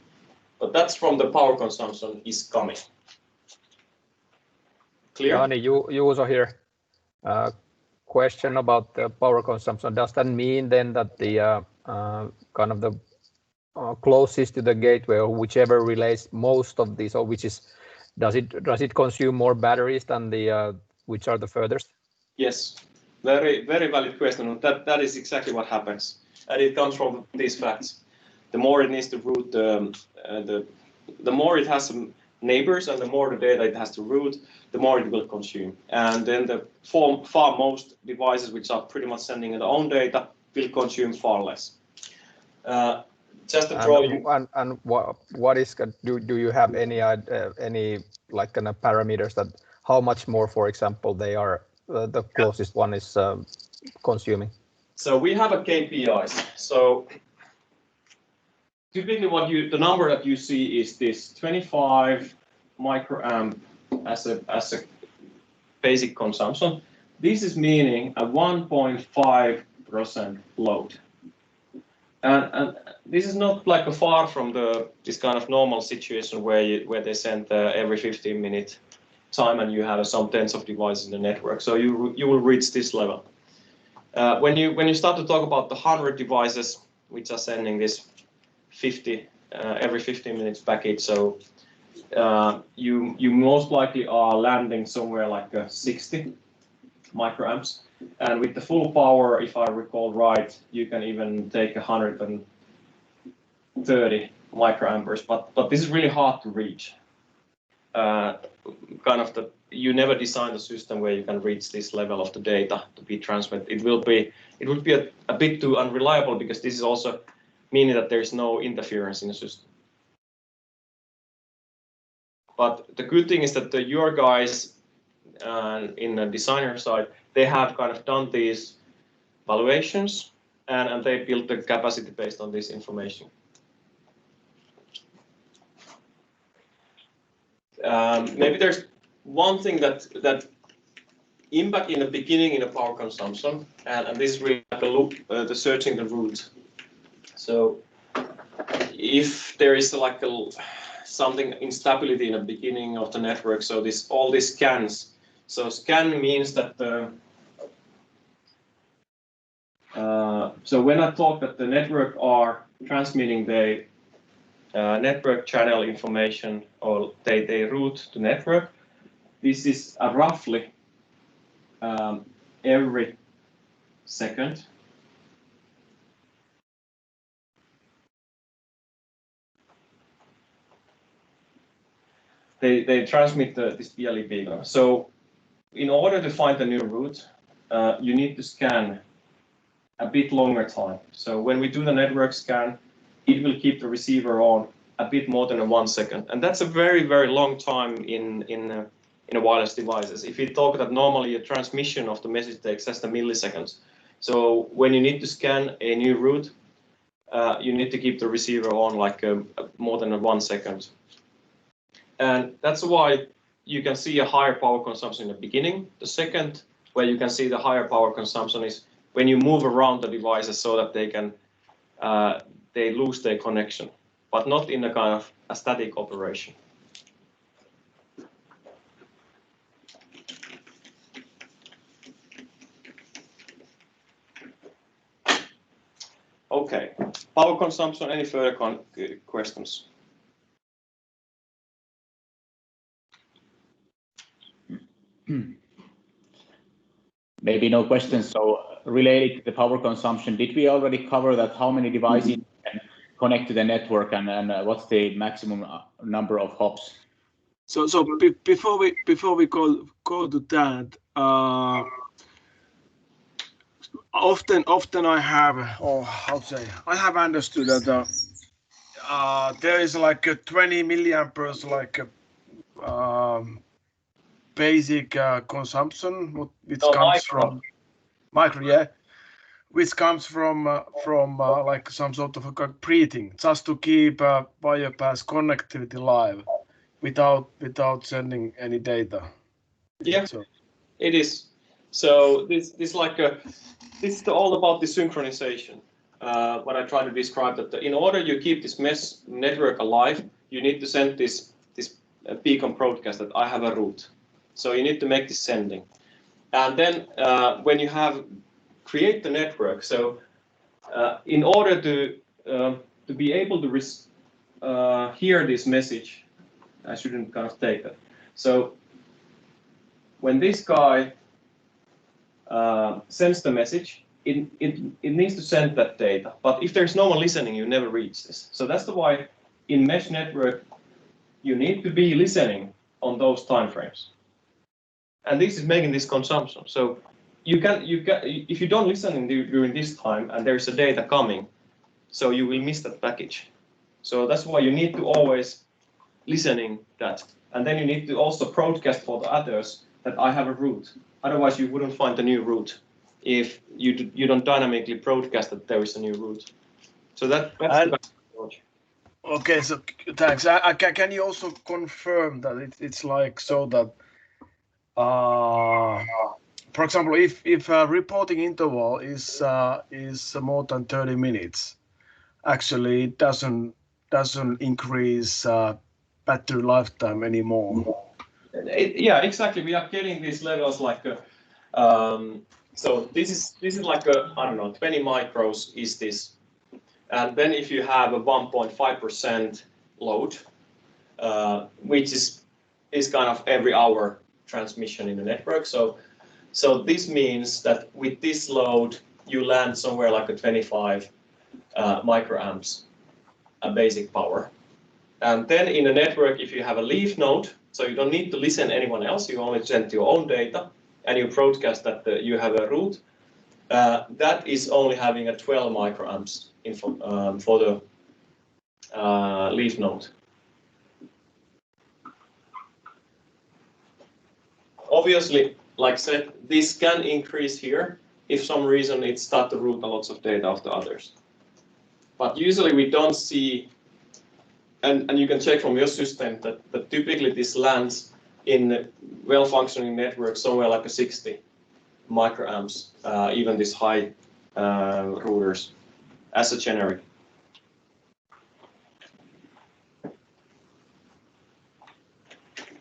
But that's from the power consumption is coming. Clear? Jani, you also here. Question about the power consumption. Does that mean then that the kind of the closest to the gateway, or whichever relays most of these, or which is, does it consume more batteries than the which are the furthest? Yes, very valid question. That is exactly what happens, and it comes from these facts. The more it needs to route the more it has some neighbors, and the more the data it has to route, the more it will consume. And then the far most devices which are pretty much sending their own data will consume far less. Just to draw you. And what is, do you have any like kind of parameters that how much more, for example, they are the closest one is consuming? So we have a KPIs. So typically the number that you see is this 25 microamp as a basic consumption. This is meaning a 1.5% load. And this is not like far from this kind of normal situation where they send every 15-minute time and you have some tens of devices in the network. So you will reach this level. When you start to talk about the 100 devices which are sending this 50 every 15 minutes package, so you most likely are landing somewhere like 60 microamps. And with the full power, if I recall right, you can even take 130 microamperes. But this is really hard to reach. You never design the system where you can reach this level of the data to be transmitted. It would be a bit too unreliable, because this is also meaning that there is no interference in the system. But the good thing is that your guys in the designer side, they have kind of done these valuations and they built the capacity based on this information. Maybe there's one thing that impact in the beginning in the power consumption, and this is really like a loop, the searching the route. So if there is like something instability in the beginning of the network, so all these scans. So scan means that so when I talk that the network are transmitting the network channel information, or they route the network, this is roughly every second. They transmit this BLE beacon. So in order to find the new route, you need to scan a bit longer time. So when we do the network scan, it will keep the receiver on a bit more than 1 second, and that's a very, very long time in a wireless devices. If you talk that normally a transmission of the message takes just a milliseconds. So when you need to scan a new route, you need to keep the receiver on like more than 1 second. And that's why you can see a higher power consumption in the beginning. The second, where you can see the higher power consumption, is when you move around the devices so that they can they lose their connection, but not in a kind of a static operation. Okay, power consumption. Any further questions? Maybe no questions. So related to the power consumption, did we already cover that? How many devices can connect to the network, and what's the maximum number of hops? So before we go to that, often I have, or how to say, I have understood that there is like a 20 milliamperes like basic consumption, which comes from micro, yeah, which comes from like some sort of a breathing, just to keep Wirepass connectivity live without sending any data. Yeah, so it is. So this is all about the synchronization. What I try to describe, that in order you keep this mesh network alive, you need to send this beacon broadcast that I have a route. So you need to make this sending, and then when you have create the network. So in order to be able to hear this message, I shouldn't kind of take that. So when this guy sends the message, it needs to send that data. But if there's no one listening, you never reach this. So that's why in mesh network, you need to be listening on those time frames. And this is making this consumption. So you can if you don't listen during this time and there's a data coming, so you will miss that package. So that's why you need to always listening that. And then you need to also broadcast for the others that I have a route. Otherwise, you wouldn't find a new route if you don't dynamically broadcast that there is a new route. So that's the approach. Okay, so thanks. Can you also confirm that it's like so that, for example, if a reporting interval is more than 30 minutes, actually it doesn't increase battery lifetime anymore? Yeah, exactly. We are getting these levels like so this is like a, I don't know, 20 micros is this, and then if you have a 1.5% load, which is kind of every hour transmission in the network. So this means that with this load you land somewhere like a 25 microamps basic power, and then in a network, if you have a leaf node, so you don't need to listen to anyone else, you only send your own data, and you broadcast that you have a route, that is only having a 12 microamps for the leaf node. Obviously, like I said, this can increase here if some reason it starts to route a lot of data of the others. But usually we don't see, and you can check from your system that typically this lands in well-functioning network somewhere like a 60 microamps, even this high routers as a generic.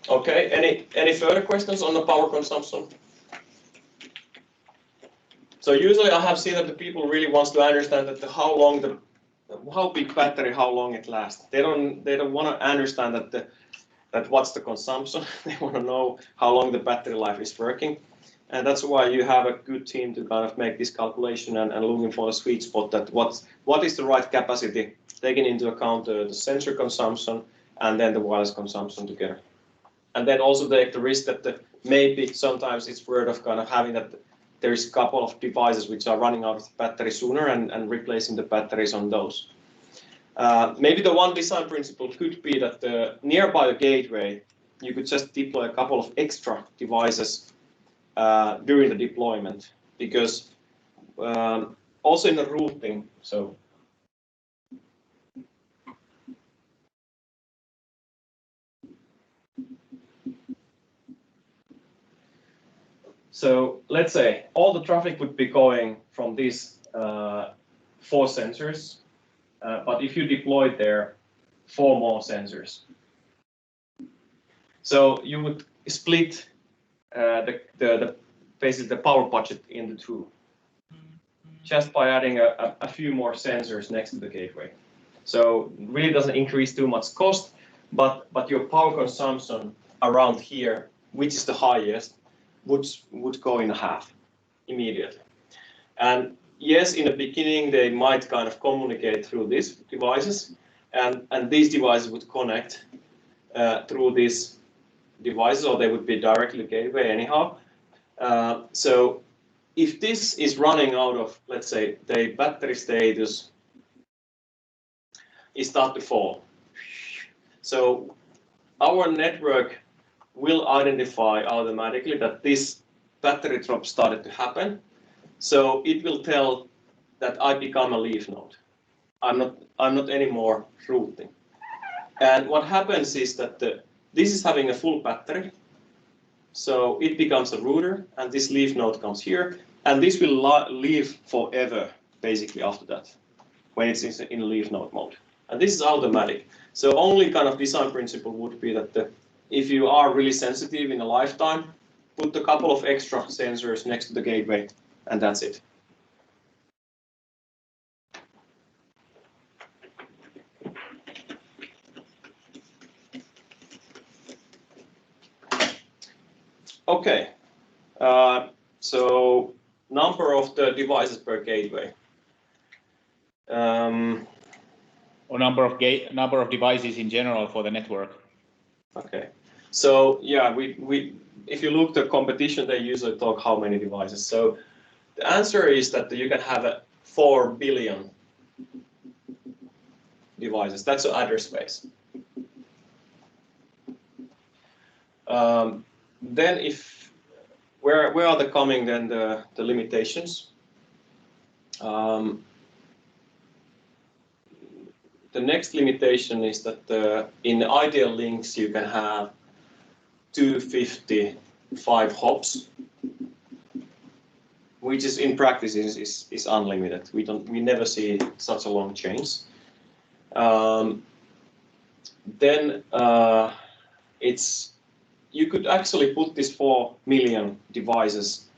Okay, any further questions on the power consumption? So usually I have seen that the people really wants to understand that how big battery, how long it lasts. They don't want to understand that what's the consumption. They want to know how long the battery life is working, and that's why you have a good team to kind of make this calculation and looking for a sweet spot, that what is the right capacity, taking into account the sensor consumption and then the wireless consumption together. And then also take the risk that maybe sometimes it's worth of kind of having that there is a couple of devices which are running out of battery sooner and replacing the batteries on those. Maybe the one design principle could be that nearby the gateway, you could just deploy a couple of extra devices during the deployment, because also in the routing, so let's say all the traffic would be going from these 4 sensors, but if you deployed there 4 more sensors, so you would split basically the power budget into 2, just by adding a few more sensors next to the gateway. So it really doesn't increase too much cost, but your power consumption around here, which is the highest, would go in half immediately. And yes, in the beginning they might kind of communicate through these devices, and these devices would connect through these devices, or they would be directly gateway anyhow. So if this is running out of, let's say, the battery status is start to fall, so our network will identify automatically that this battery drop started to happen. So it will tell that I become a leaf node. I'm not anymore routing. And what happens is that this is having a full battery. So it becomes a router, and this leaf node comes here, and this will leave forever, basically, after that, when it's in leaf node mode. And this is automatic. So only kind of design principle would be that if you are really sensitive in a lifetime, put a couple of extra sensors next to the gateway, and that's it. Okay, so number of the devices per gateway. Or number of devices in general for the network. Okay, so yeah, we if you look at the competition, they usually talk how many devices. So the answer is that you can have 4 billion devices. That's the address space. Then where are coming then the limitations? The next limitation is that in ideal links you can have 255 hops, which is in practice is unlimited. We never see such a long chains. Then you could actually put these 4 million devices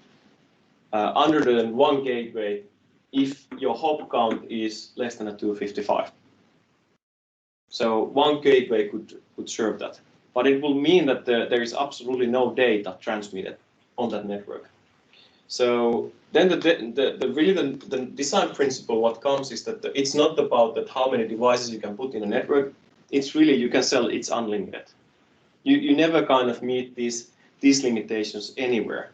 under the one gateway if your hop count is less than 255. So one gateway could serve that, but it will mean that there is absolutely no data transmitted on that network. So then the design principle what comes is that it's not about that how many devices you can put in a network. It's really you can sell it's unlimited. You never kind of meet these limitations anywhere.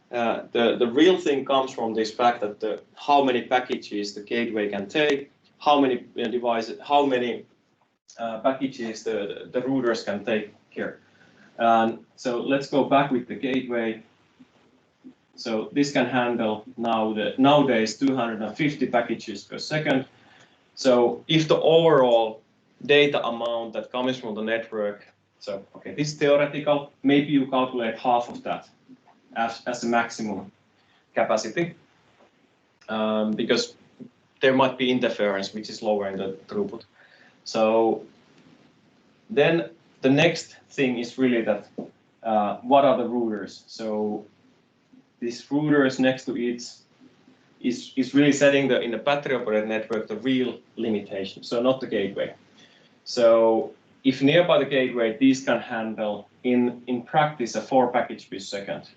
The real thing comes from this fact that how many packages the gateway can take, how many devices, how many packages the routers can take care. So let's go back with the gateway. So this can handle nowadays 250 packages per second. So if the overall data amount that comes from the network, so okay, this is theoretical, maybe you calculate half of that as a maximum capacity, because there might be interference which is lowering the throughput. So then the next thing is really that what are the routers? So these routers next to it is really setting in the battery operated network the real limitation, so not the gateway. So if nearby the gateway, these can handle in practice 4 packages per second.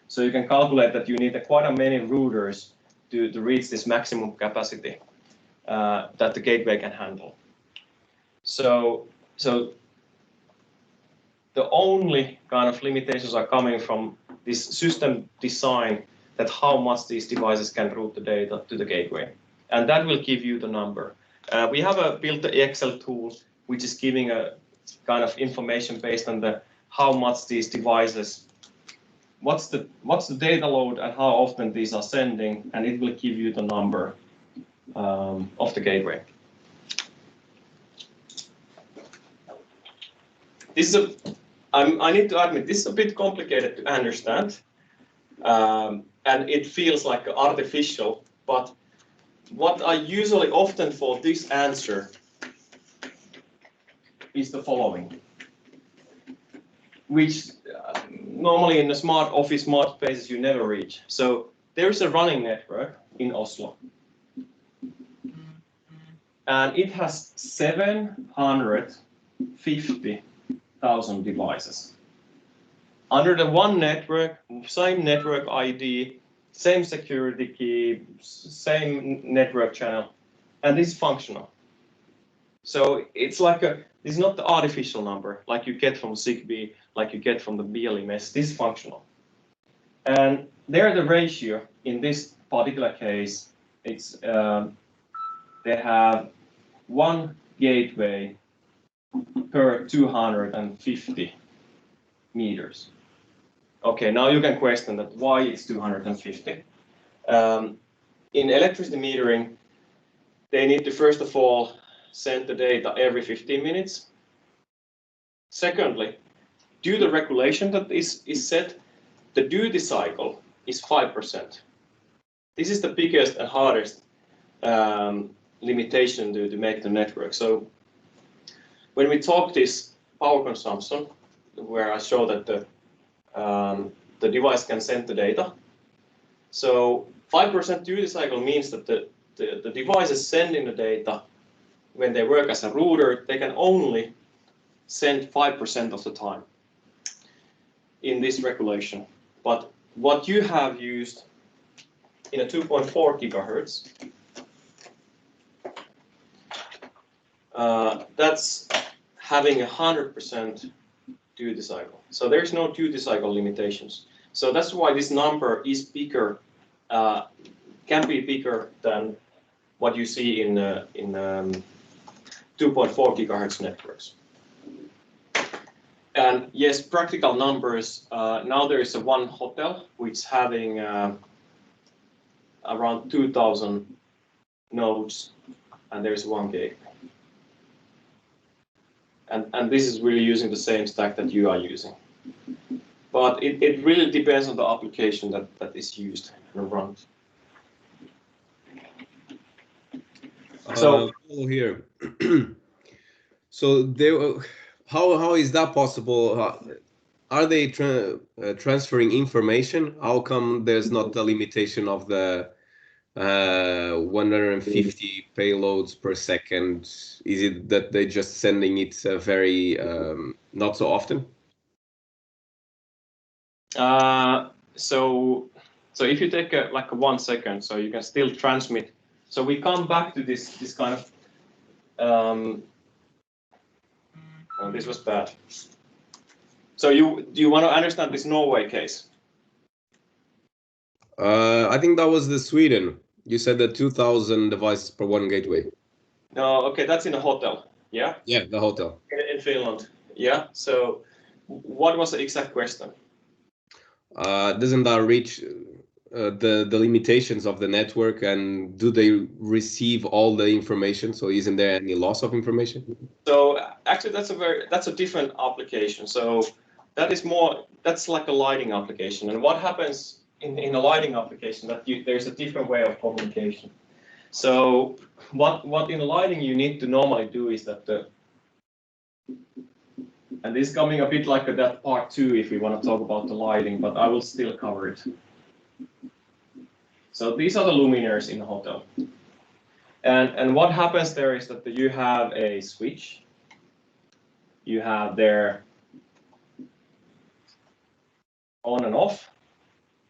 So you can calculate that you need quite a many routers to reach this maximum capacity that the gateway can handle. So the only kind of limitations are coming from this system design, that how much these devices can route the data to the gateway. And that will give you the number. We have built the Excel tool, which is giving a kind of information based on the how much these devices, what's the data load and how often these are sending, and it will give you the number of the gateway. This is I need to admit, this is a bit complicated to understand, and it feels like artificial, but what I usually often for this answer is the following, which normally in the smart office, smart spaces you never reach. So there's a running network in Oslo, and it has 750,000 devices. Under the one network, same network ID, same security key, same network channel, and this is functional. So it's like this is not the artificial number like you get from Zigbee, like you get from the BLE mesh. This is functional. And there the ratio in this particular case, it's they have one gateway per 250 meters. Okay, now you can question that why it's 250. In electricity metering, they need to first of all send the data every 15 minutes. Secondly, due to the regulation that is set, the duty cycle is 5%. This is the biggest and hardest limitation to make the network. So when we talk this power consumption, where I show that the device can send the data, so 5% duty cycle means that the device is sending the data. When they work as a router, they can only send 5% of the time in this regulation. But what you have used in a 2.4 gigahertz, that's having 100% duty cycle. So there's no duty cycle limitations. So that's why this number is bigger, can be bigger than what you see in 2.4 gigahertz networks. And yes, practical numbers, now there is one hotel which having around 2,000 nodes, and there's one gateway. And this is really using the same stack that you are using. But it really depends on the application that is used and run. So here. So they, how is that possible? Are they transferring information? How come there's not the limitation of the 150 payloads per second? Is it that they're just sending it very not so often? So if you take like 1 second, so you can still transmit. So we come back to this kind of. Oh, this was bad. So do you want to understand this Norway case? I think that was the Sweden. You said that 2,000 devices per one gateway. No, okay, that's in a hotel. Yeah. Yeah, the hotel in Finland. Yeah. So what was the exact question? Doesn't that reach the limitations of the network, and do they receive all the information? So isn't there any loss of information? So actually, that's a different application. So that's like a lighting application. And what happens in a lighting application that there's a different way of communication. So what in lighting you need to normally do is that and this is coming a bit like that part 2 if we want to talk about the lighting, but I will still cover it. So these are the luminaires in the hotel. And what happens there is that you have a switch. You have their on and off.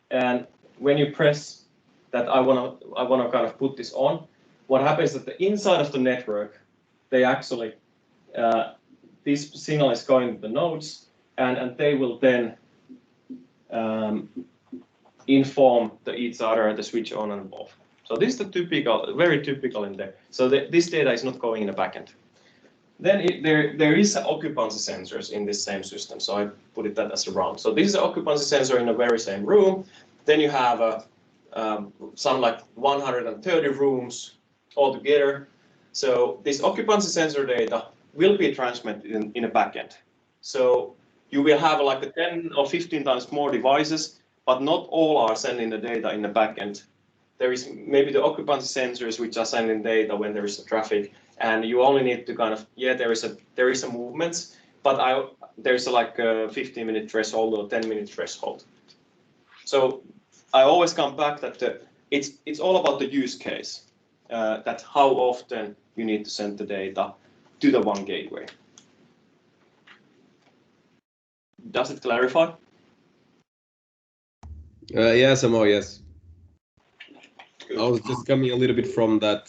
And when you press that I want to kind of put this on, what happens is that the inside of the network, they actually, this signal is going to the nodes, and they will then inform each other the switch on and off. So this is the typical, very typical in there. So this data is not going in the backend. Then there is occupancy sensors in this same system. So I put it that as a round. So this is an occupancy sensor in the very same room. Then you have some like 130 rooms altogether. So this occupancy sensor data will be transmitted in a backend. So you will have like a 10 or 15 times more devices, but not all are sending the data in the backend. There is maybe the occupancy sensors which are sending data when there is a traffic, and you only need to kind of, yeah, there is a movement, but there's like a 15-minute threshold or 10-minute threshold. So I always come back that it's all about the use case, that how often you need to send the data to the one gateway. Does it clarify? Yeah, somehow, yes. Good. I was just coming a little bit from that,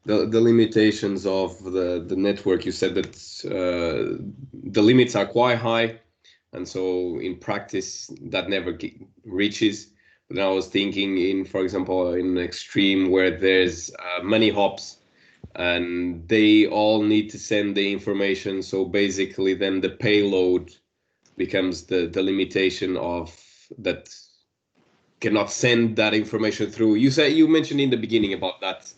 the limitations of the network. You said that the limits are quite high, and so in practice that never reaches. But then I was thinking for example, in extreme where there's many hops, and they all need to send the information. So basically, then the payload becomes the limitation of that cannot send that information through. You mentioned in the beginning about that,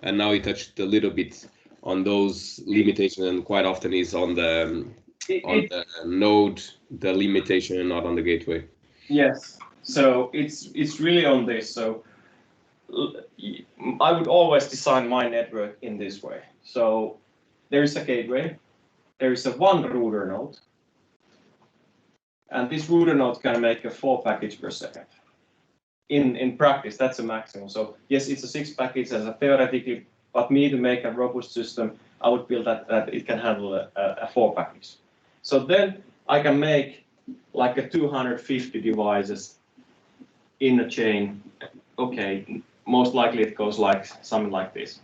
and now you touched a little bit on those limitations, and quite often is on the node, the limitation, and not on the gateway. Yes. So it's really on this. So I would always design my network in this way. So there is a gateway, there is a one router node, and this router node can make a 4 packets per second. In practice, that's a maximum. So yes, it's a 6 packets as a theoretically, but me to make a robust system, I would build that it can handle a 4 packets. So then I can make like a 250 devices in a chain. Okay, most likely it goes like something like this.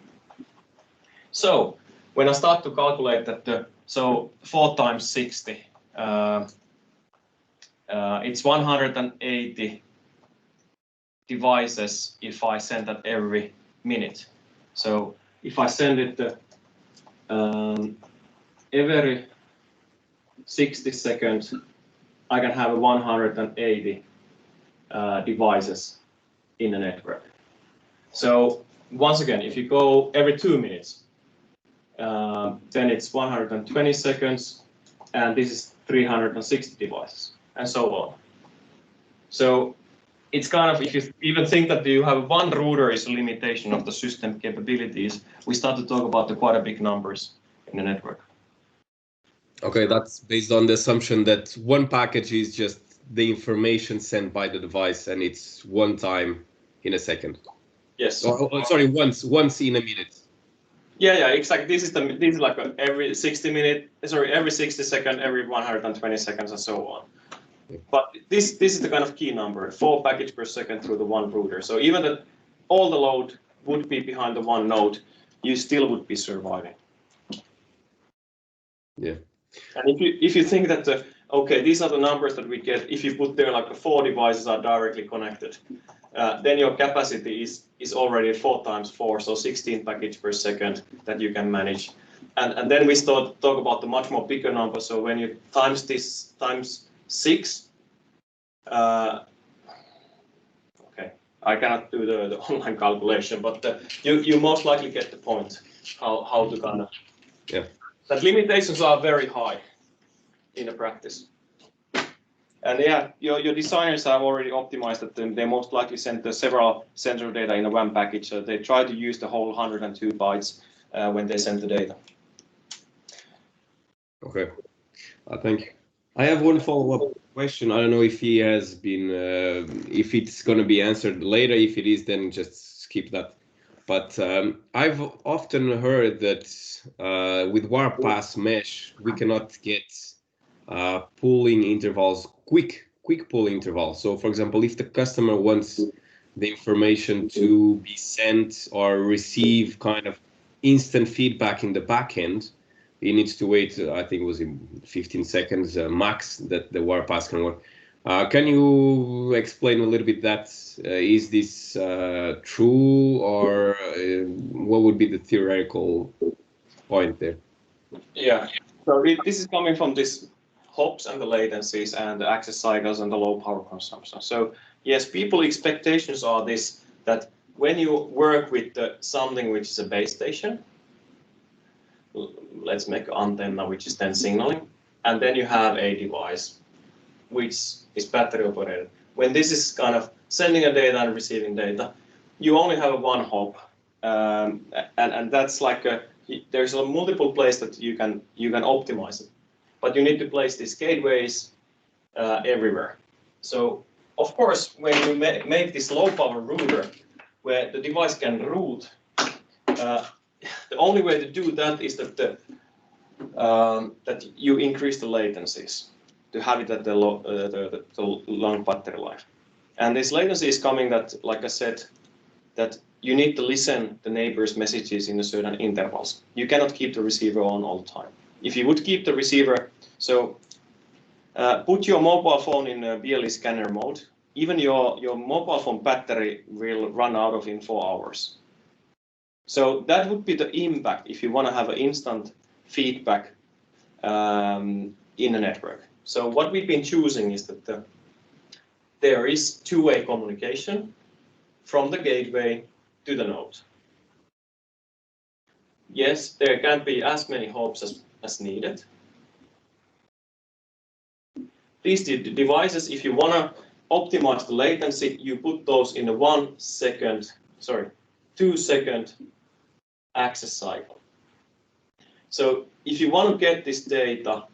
So when I start to calculate that, so 4 times 60, it's 180 devices if I send that every minute. So if I send it every 60 seconds, I can have 180 devices in a network. So once again, if you go every 2 minutes, then it's 120 seconds, and this is 360 devices, and so on. So it's kind of, if you even think that you have one router is a limitation of the system capabilities, we start to talk about quite a big numbers in the network. Okay, that's based on the assumption that one package is just the information sent by the device, and it's one time in a second. Yes. Sorry, once in a minute. Yeah, exactly. This is like every 60 seconds, every 120 seconds, and so on. But this is the kind of key number, 4 packets per second through the one router. So even that all the load would be behind the one node, you still would be surviving. Yeah. And if you think that okay, these are the numbers that we get if you put there like the 4 devices are directly connected, then your capacity is already 4 times 4, so 16 packets per second that you can manage. And then we talk about the much more bigger number. So when you times this times 6, okay, I cannot do the online calculation, but you most likely get the point how to kind of, yeah. That limitations are very high in the practice. And yeah, your designers have already optimized that they most likely send the several sensor data in a one package, so they try to use the whole 102 bytes when they send the data. Okay, thank you. I have one follow-up question. I don't know if he has been, if it's going to be answered later. If it is, then just skip that. But I've often heard that with Wirepas Mesh, we cannot get pooling intervals, quick pull intervals. So for example, if the customer wants the information to be sent or receive kind of instant feedback in the backend, he needs to wait, I think it was in 15 seconds max that the Wirepas can work. Can you explain a little bit that? Is this true, or what would be the theoretical point there? Yeah. So this is coming from this hops and the latencies and the access cycles and the low power consumption. So yes, people expectations are this, that when you work with something which is a base station, let's make an antenna which is then signaling, and then you have a device which is battery operated. When this is kind of sending a data and receiving data, you only have one hop, and that's like there's a multiple places that you can optimize it, but you need to place these gateways everywhere. So of course, when you make this low power router where the device can route, the only way to do that is that that you increase the latencies to have it at the long battery life. And this latency is coming that, like I said, that you need to listen the neighbor's messages in a certain intervals. You cannot keep the receiver on all the time. If you would keep the receiver, so put your mobile phone in a BLE scanner mode, even your mobile phone battery will run out of in 4 hours. So that would be the impact if you want to have an instant feedback in a network. So what we've been choosing is that there is two-way communication from the gateway to the node. Yes, there can be as many hops as needed. These devices, if you want to optimize the latency, you put those in a 2-second access cycle. So if you want to get this data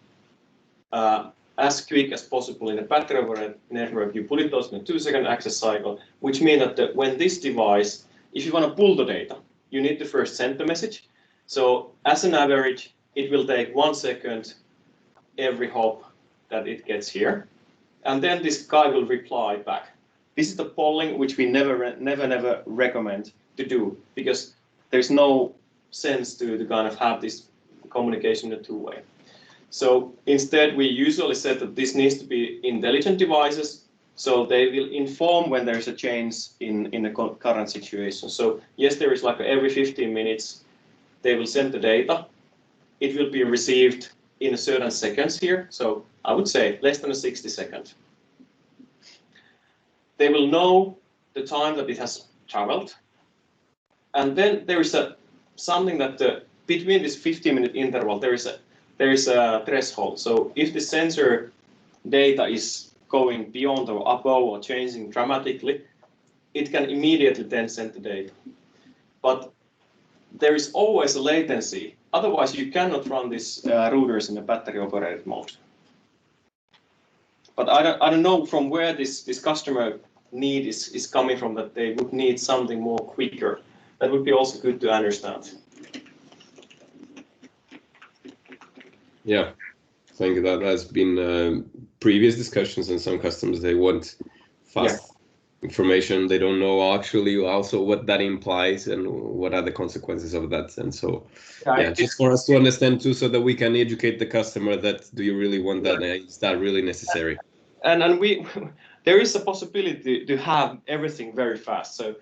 as quick as possible in a battery operated network, you put those in a 2-second access cycle, which means that when this device, if you want to pull the data, you need to first send the message. So as an average, it will take 1 second every hop that it gets here. And then this guy will reply back. This is the polling which we never recommend to do, because there's no sense to kind of have this communication in a two-way. So instead, we usually said that this needs to be intelligent devices, so they will inform when there's a change in the current situation. So yes, there is like every 15 minutes, they will send the data. It will be received in a certain seconds here. So I would say less than 60 seconds. They will know the time that it has traveled. And then there is something that between this 15-minute interval, there is a threshold. So if the sensor data is going beyond or above or changing dramatically, it can immediately then send the data. But there is always a latency. Otherwise, you cannot run these routers in a battery-operated mode. But I don't know from where this customer need is coming from, that they would need something more quicker. That would be also good to understand. Yeah, I think that has been previous discussions, and some customers, they want fast information. They don't know actually also what that implies and what are the consequences of that. And so, just for us to understand too, so that we can educate the customer that, do you really want that? Is that really necessary? And there is a possibility to have everything very fast. So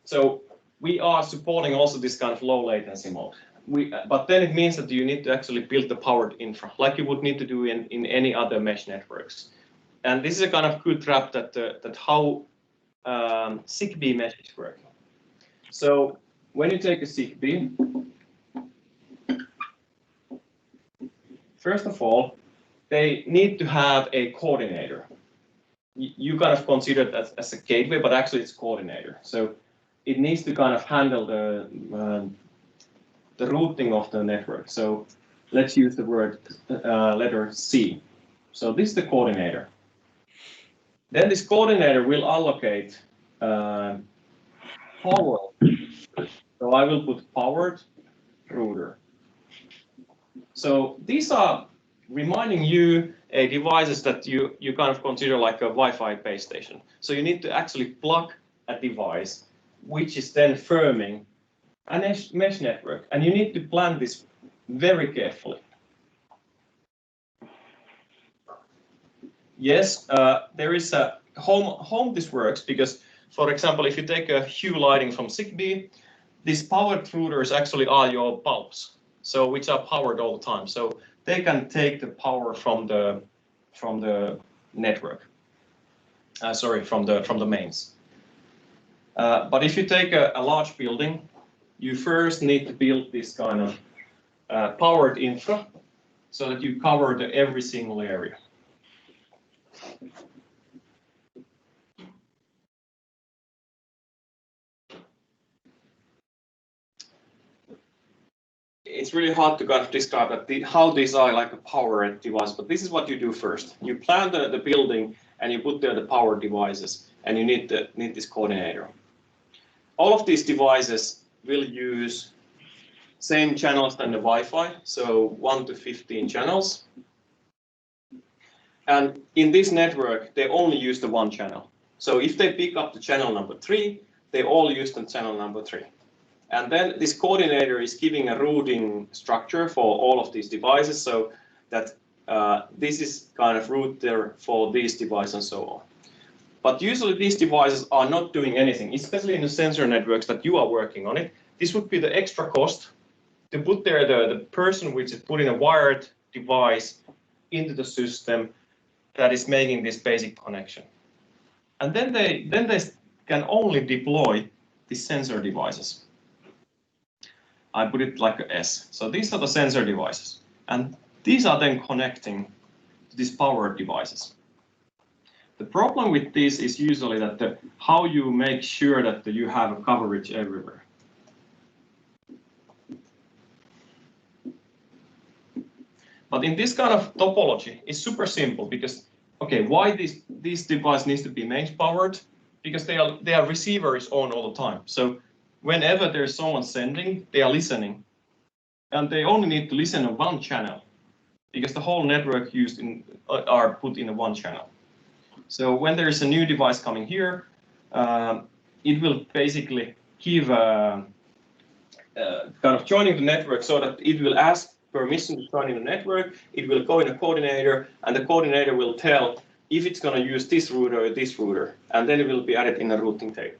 so we are supporting also this kind of low latency mode. But then it means that you need to actually build the powered infra, like you would need to do in any other mesh networks. And this is a kind of good trap that how Zigbee mesh is working. So when you take a Zigbee, first of all, they need to have a coordinator. You kind of consider it as a gateway, but actually it's coordinator. So it needs to kind of handle the routing of the network. So let's use the word letter C. So this is the coordinator. Then this coordinator will allocate power. So I will put powered router. So these are reminding you devices that you kind of consider like a Wi-Fi base station. So you need to actually plug a device which is then firming a mesh network, and you need to plan this very carefully. Yes, there is a home. This works because, for example, if you take a hue lighting from Zigbee, these powered routers actually are your bulbs, so which are powered all the time. So they can take the power from the network. Sorry, from the mains. But if you take a large building, you first need to build this kind of powered infra so that you cover every single area. It's really hard to kind of describe how these are like a powered device, but this is what you do first. You plan the building and you put there the power devices, and you need this coordinator. All of these devices will use same channels than the Wi-Fi, so 1 to 15 channels. And in this network, they only use the one channel. So if they pick up the channel number 3, they all use the channel number 3. And then this coordinator is giving a routing structure for all of these devices, so that this is kind of router for these devices and so on. But usually these devices are not doing anything, especially in the sensor networks that you are working on it. This would be the extra cost to put there the person which is putting a wired device into the system that is making this basic connection. And then they can only deploy these sensor devices. I put it like a S. So these are the sensor devices. And these are then connecting to these powered devices. The problem with this is usually that how you make sure that you have a coverage everywhere. But in this kind of topology, it's super simple because, okay, why this device needs to be mains powered? Because they are receivers on all the time. So whenever there's someone sending, they are listening. And they only need to listen on one channel because the whole network are put in one channel. So when there is a new device coming here, it will basically give kind of joining the network so that it will ask permission to join in the network, it will go in a coordinator, and the coordinator will tell if it's going to use this router or this router, and then it will be added in a routing table.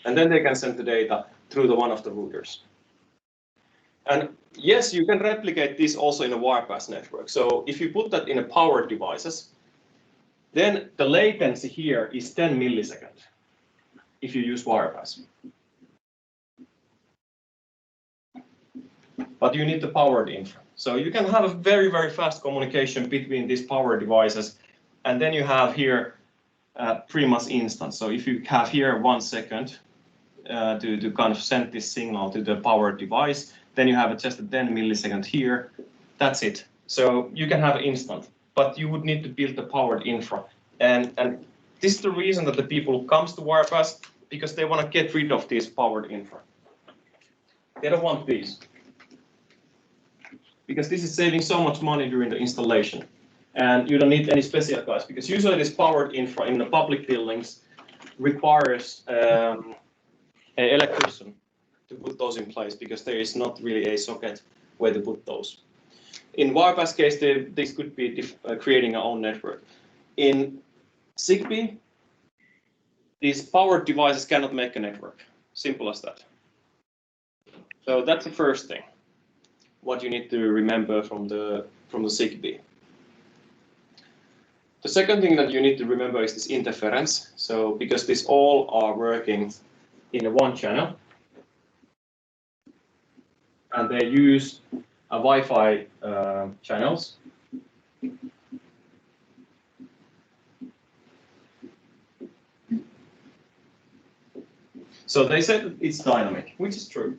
And then they can send the data through one of the routers. And yes, you can replicate this also in a Wirepass network. So if you put that in a powered devices, then the latency here is 10 milliseconds if you use Wirepass. But you need the powered infra. So you can have a very, very fast communication between these power devices. And then you have here pretty much instant. So if you have here 1 second to kind of send this signal to the powered device, then you have just a 10 millisecond here. That's it. So you can have instant, but you would need to build the powered infra. And this is the reason that the people comes to Wirepass, because they want to get rid of this powered infra. They don't want these, because this is saving so much money during the installation. And you don't need any special guys, because usually this powered infra in the public buildings requires an electrician to put those in place, because there is not really a socket where to put those. In Wirepass case, this could be creating our own network. In Zigbee, these powered devices cannot make a network. Simple as that. So that's the first thing, what you need to remember from the Zigbee. The second thing that you need to remember is this interference. So because these all are working in one channel, and they use a Wi-Fi channels. So they said that it's dynamic, which is true.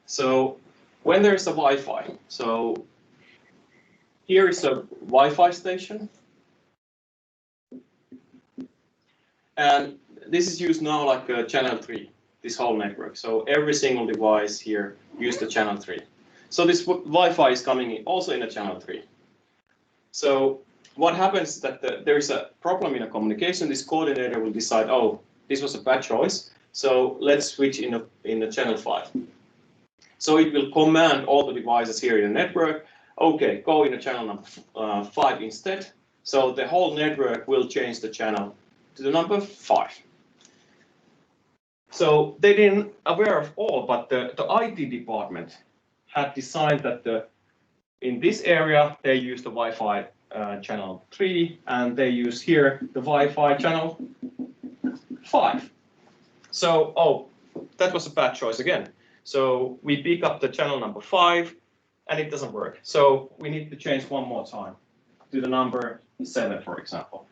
So when there's a Wi-Fi, so here is a Wi-Fi station. And this is used now like channel 3, this whole network. So every single device here uses the channel 3. So this Wi-Fi is coming in also in a channel 3. So what happens is that there is a problem in a communication. This coordinator will decide, oh, this was a bad choice, so let's switch in a channel 5. So it will command all the devices here in the network, okay, go in the channel number 5 instead. So the whole network will change the channel to the number 5. So they didn't aware of all, but the IT department had designed that in this area they use the Wi-Fi channel 3, and they use here the Wi-Fi channel 5. So, oh, that was a bad choice again. So we pick up the channel number 5, and it doesn't work. So we need to change one more time to the number 7, for example.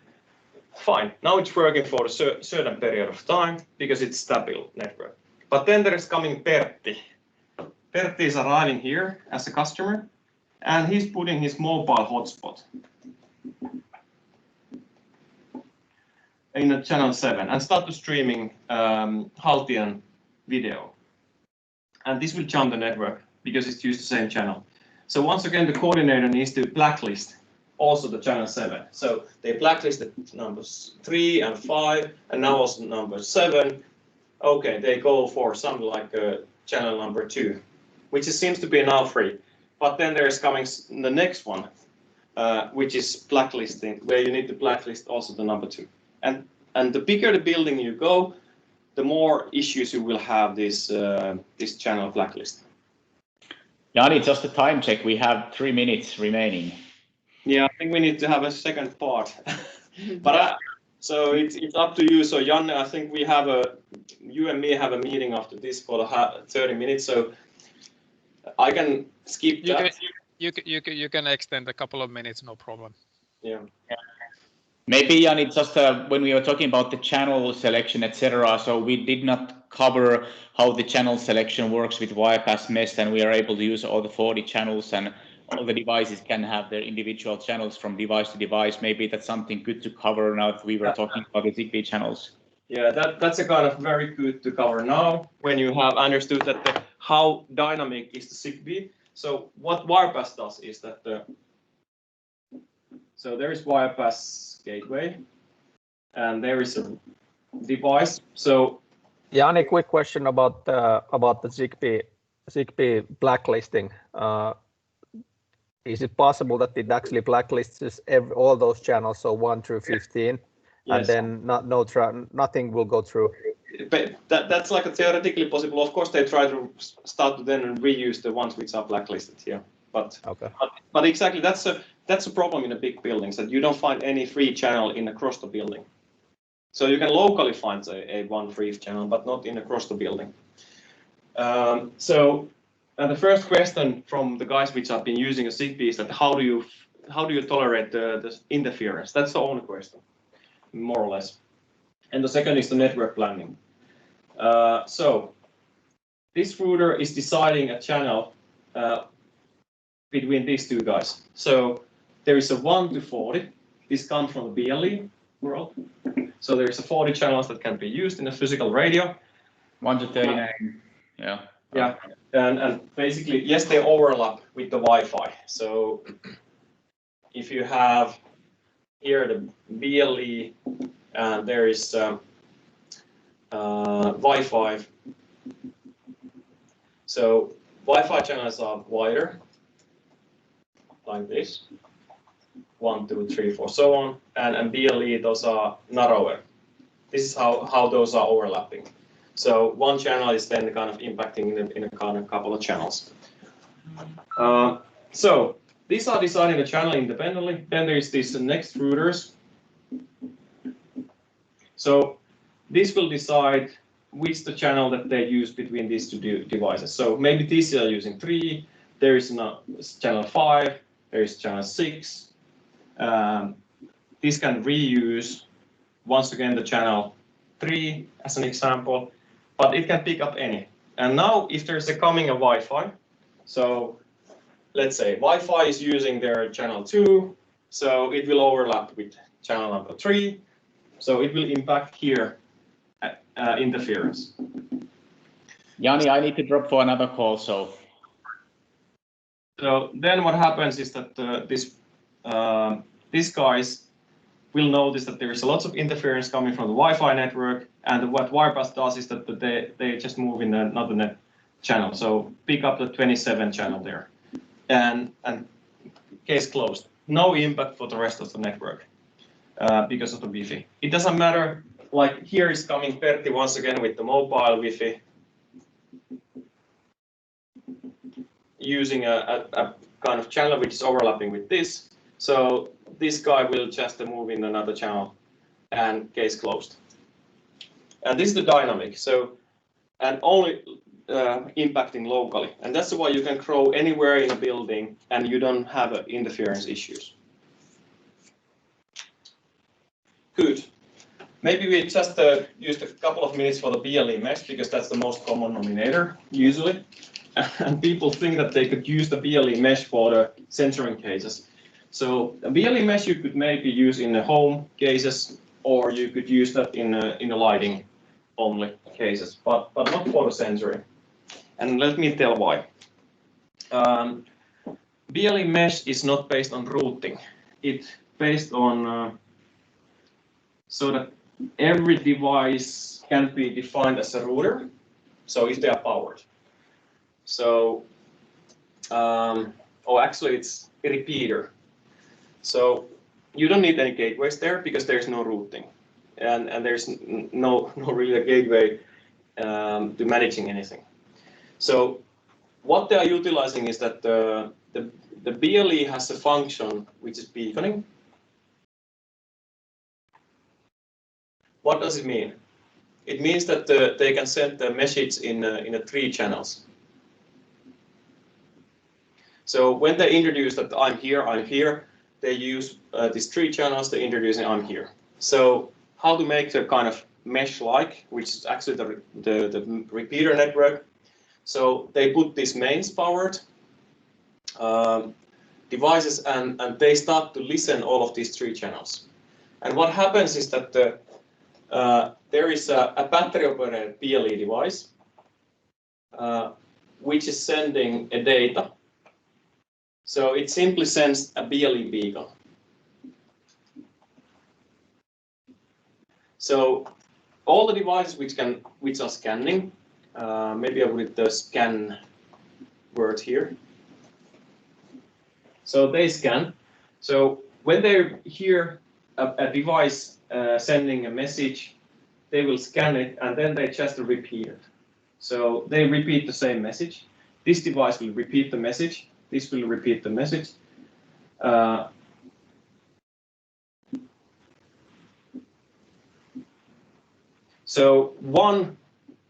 Fine, now it's working for a certain period of time because it's stable network. But then there is coming Pertti. Pertti is arriving here as a customer, and he's putting his mobile hotspot in the channel 7 and start to streaming Haltian video. And this will jump the network because it's used the same channel. So once again, the coordinator needs to blacklist also the channel 7. So they blacklisted numbers 3 and 5, and now also number 7. Okay, they go for something like channel number 2, which seems to be now free. But then there is coming the next one, which is blacklisting, where you need to blacklist also the number 2. And the bigger the building you go, the more issues you will have this this channel blacklist. Jani, just a time check. We have 3 minutes remaining. Yeah, I think we need to have a second part. But so it's up to you. So Janne, I think you and me have a meeting after this for 30 minutes. So I can skip that. You can extend a couple of minutes, no problem. Yeah. Maybe, Jani, just when we were talking about the channel selection, etc., so we did not cover how the channel selection works with Wirepas Mesh, and we are able to use all the 40 channels, and all the devices can have their individual channels from device to device. Maybe that's something good to cover now that we were talking about the Zigbee channels. Yeah, that's a kind of very good to cover now when you have understood that how dynamic is the Zigbee. So what Wirepas does is that so there is Wirepas gateway, and there is a device. So Jani, quick question about the Zigbee blacklisting. Is it possible that it actually blacklists all those channels, so 1 through 15, yes, and then nothing will go through? But that's like a theoretically possible. Of course, they try to start to then reuse the ones which are blacklisted here. But okay. But exactly, that's a problem in the big buildings, that you don't find any free channel in across the building. So you can locally find a one free channel, but not in across the building. And the first question from the guys which have been using a Zigbee is that how do you tolerate the interference? That's the only question, more or less. And the second is the network planning. So this router is deciding a channel between these two guys. So there is a 1 to 40. This comes from the BLE world. So there's a 40 channels that can be used in a physical radio. 1 to 39. Yeah. Yeah, and basically, yes, they overlap with the Wi-Fi. So if you have here the BLE, and there is Wi-Fi. So Wi-Fi channels are wider, like this, 1, 2, 3, 4, so on, and BLE, those are narrower. This is how those are overlapping. So one channel is then kind of impacting in a kind of couple of channels. So these are designing the channel independently. Then there is these next routers. So this will decide which the channel that they use between these two devices. So maybe these are using 3. There is channel 5. There is channel 6. This can reuse once again the channel 3 as an example. But it can pick up any. And now if there's a coming a Wi-Fi, so let's say Wi-Fi is using their channel 2, so it will overlap with channel number 3. So it will impact here interference. Jani, I need to drop for another call, so then what happens is that these guys will notice that there is a lot of interference coming from the Wi-Fi network, and what Wirepass does is that they just move in another channel. So pick up the 27 channel there, and case closed. No impact for the rest of the network because of the Wi-Fi. It doesn't matter. Like here is coming Pertti once again with the mobile Wi-Fi, using a kind of channel which is overlapping with this. So this guy will just move in another channel, and case closed. And this is the dynamic. So and only impacting locally, and that's why you can grow anywhere in a building, and you don't have interference issues. Good. Maybe we just used a couple of minutes for the BLE mesh because that's the most common denominator usually, and people think that they could use the BLE mesh for the censoring cases. So a BLE mesh you could maybe use in the home cases, or you could use that in the lighting only cases, but not for the censoring. And let me tell why. BLE mesh is not based on routing. It's based on so that every device can be defined as a router. So if they are powered. So, or actually it's a repeater. So you don't need any gateways there because there's no routing, and there's no really a gateway to managing anything. So what they are utilizing is that the BLE has a function which is beaconing. What does it mean? It means that they can send the message in 3 channels. So when they introduce that I'm here, they use these 3 channels. They introduce I'm here. So how to make the kind of mesh-like, which is actually the repeater network. So they put these mains powered devices, and they start to listen all of these 3 channels. And what happens is that there is a battery-operated BLE device which is sending a data. So it simply sends a BLE beacon. So all the devices which are scanning, maybe I will put the scan word here. So they scan. So when they hear a device sending a message, they will scan it, and then they just repeat it. So they repeat the same message. This device will repeat the message. This will repeat the message. So one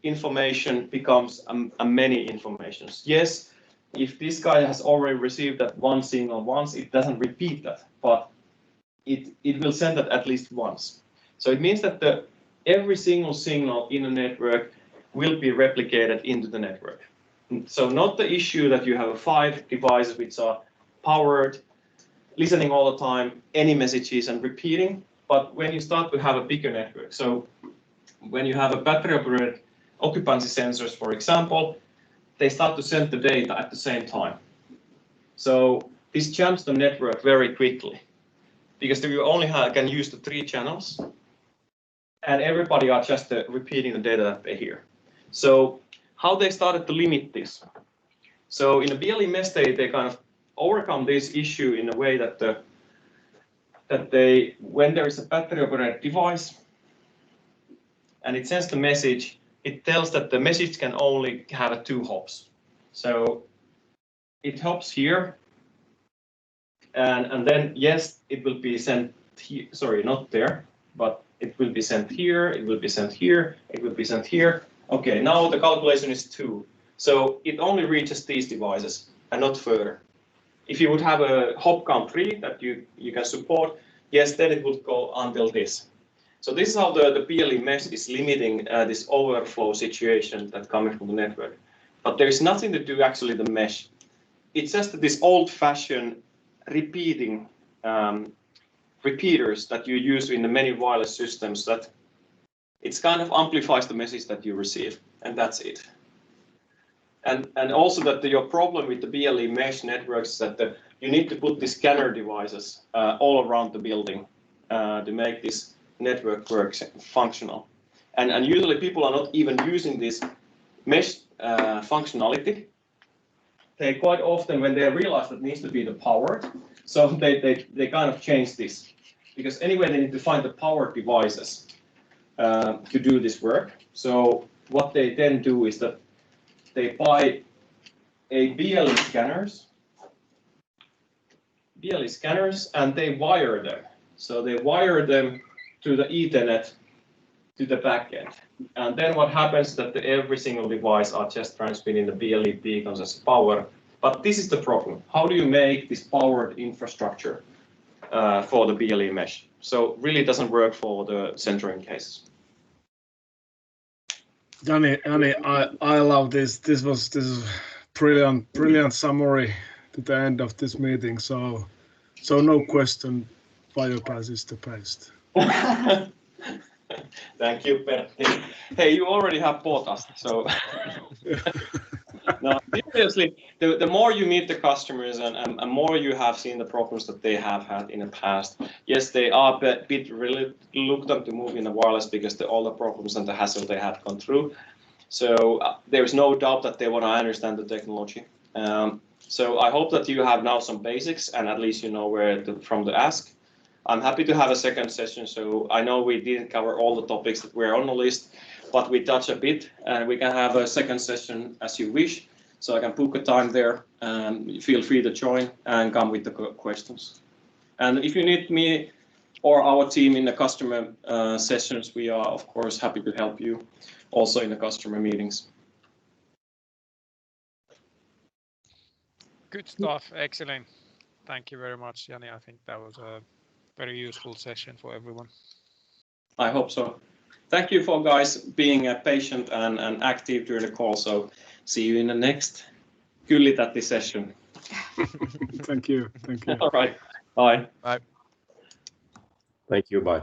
information becomes a many informations. Yes, if this guy has already received that one signal once, it doesn't repeat that, but it will send that at least once. So it means that every single signal in a network will be replicated into the network. So not the issue that you have 5 devices which are powered, listening all the time, any messages and repeating, but when you start to have a bigger network. So when you have a battery-operated occupancy sensors, for example, they start to send the data at the same time. So this jumps the network very quickly, because you only can use the 3 channels, and everybody are just repeating the data that they hear. So how they started to limit this? So in the BLE mesh, they kind of overcome this issue in a way that when there is a battery-operated device and it sends the message, it tells that the message can only have 2 hops. So it hops here, and then yes, it will be sent here. Sorry, not there, but it will be sent here. It will be sent here. It will be sent here. Okay, now the calculation is 2. So it only reaches these devices and not further. If you would have a hop count 3 that you can support, yes, then it would go until this. So this is how the BLE mesh is limiting this overflow situation that coming from the network. But there is nothing to do actually the mesh. It's just this old-fashioned repeating repeaters that you use in the many wireless systems that it kind of amplifies the message that you receive, and that's it. And also that your problem with the BLE mesh networks is that you need to put these scanner devices all around the building to make this network works functional. And usually people are not even using these mesh functionality. They quite often, when they realize that needs to be the power, so they kind of change this. Because anyway, they need to find the power devices to do this work. So what they then do is that they buy a BLE scanners, and they wire them. So they wire them to the Ethernet to the backend. And then what happens is that every single device are just transmitting the BLE beacons as power. But this is the problem. How do you make this powered infrastructure for the BLE mesh? So really doesn't work for the centering cases. Jani, I love this. This is brilliant summary to the end of this meeting. So no question, Wirepass is the best. Thank you, Pertti. Hey, you already have bought us, so. No, seriously, the more you meet the customers and more you have seen the problems that they have had in the past, yes, they are a bit reluctant to move in the wireless because all the problems and the hassle they have gone through. So there's no doubt that they want to understand the technology. So I hope that you have now some basics and at least you know where from to ask. I'm happy to have a second session. So I know we didn't cover all the topics that were on the list, but we touch a bit, and we can have a second session as you wish. So I can book a time there, and feel free to join and come with the questions. And if you need me or our team in the customer sessions, we are of course happy to help you also in the customer meetings. Good stuff. Excellent. Thank you very much, Jani. I think that was a very useful session for everyone. I hope so. Thank you for guys being patient and active during the call. So see you in the next Kyllitatti session. Thank you. All right. Bye. Bye. Thank you. Bye.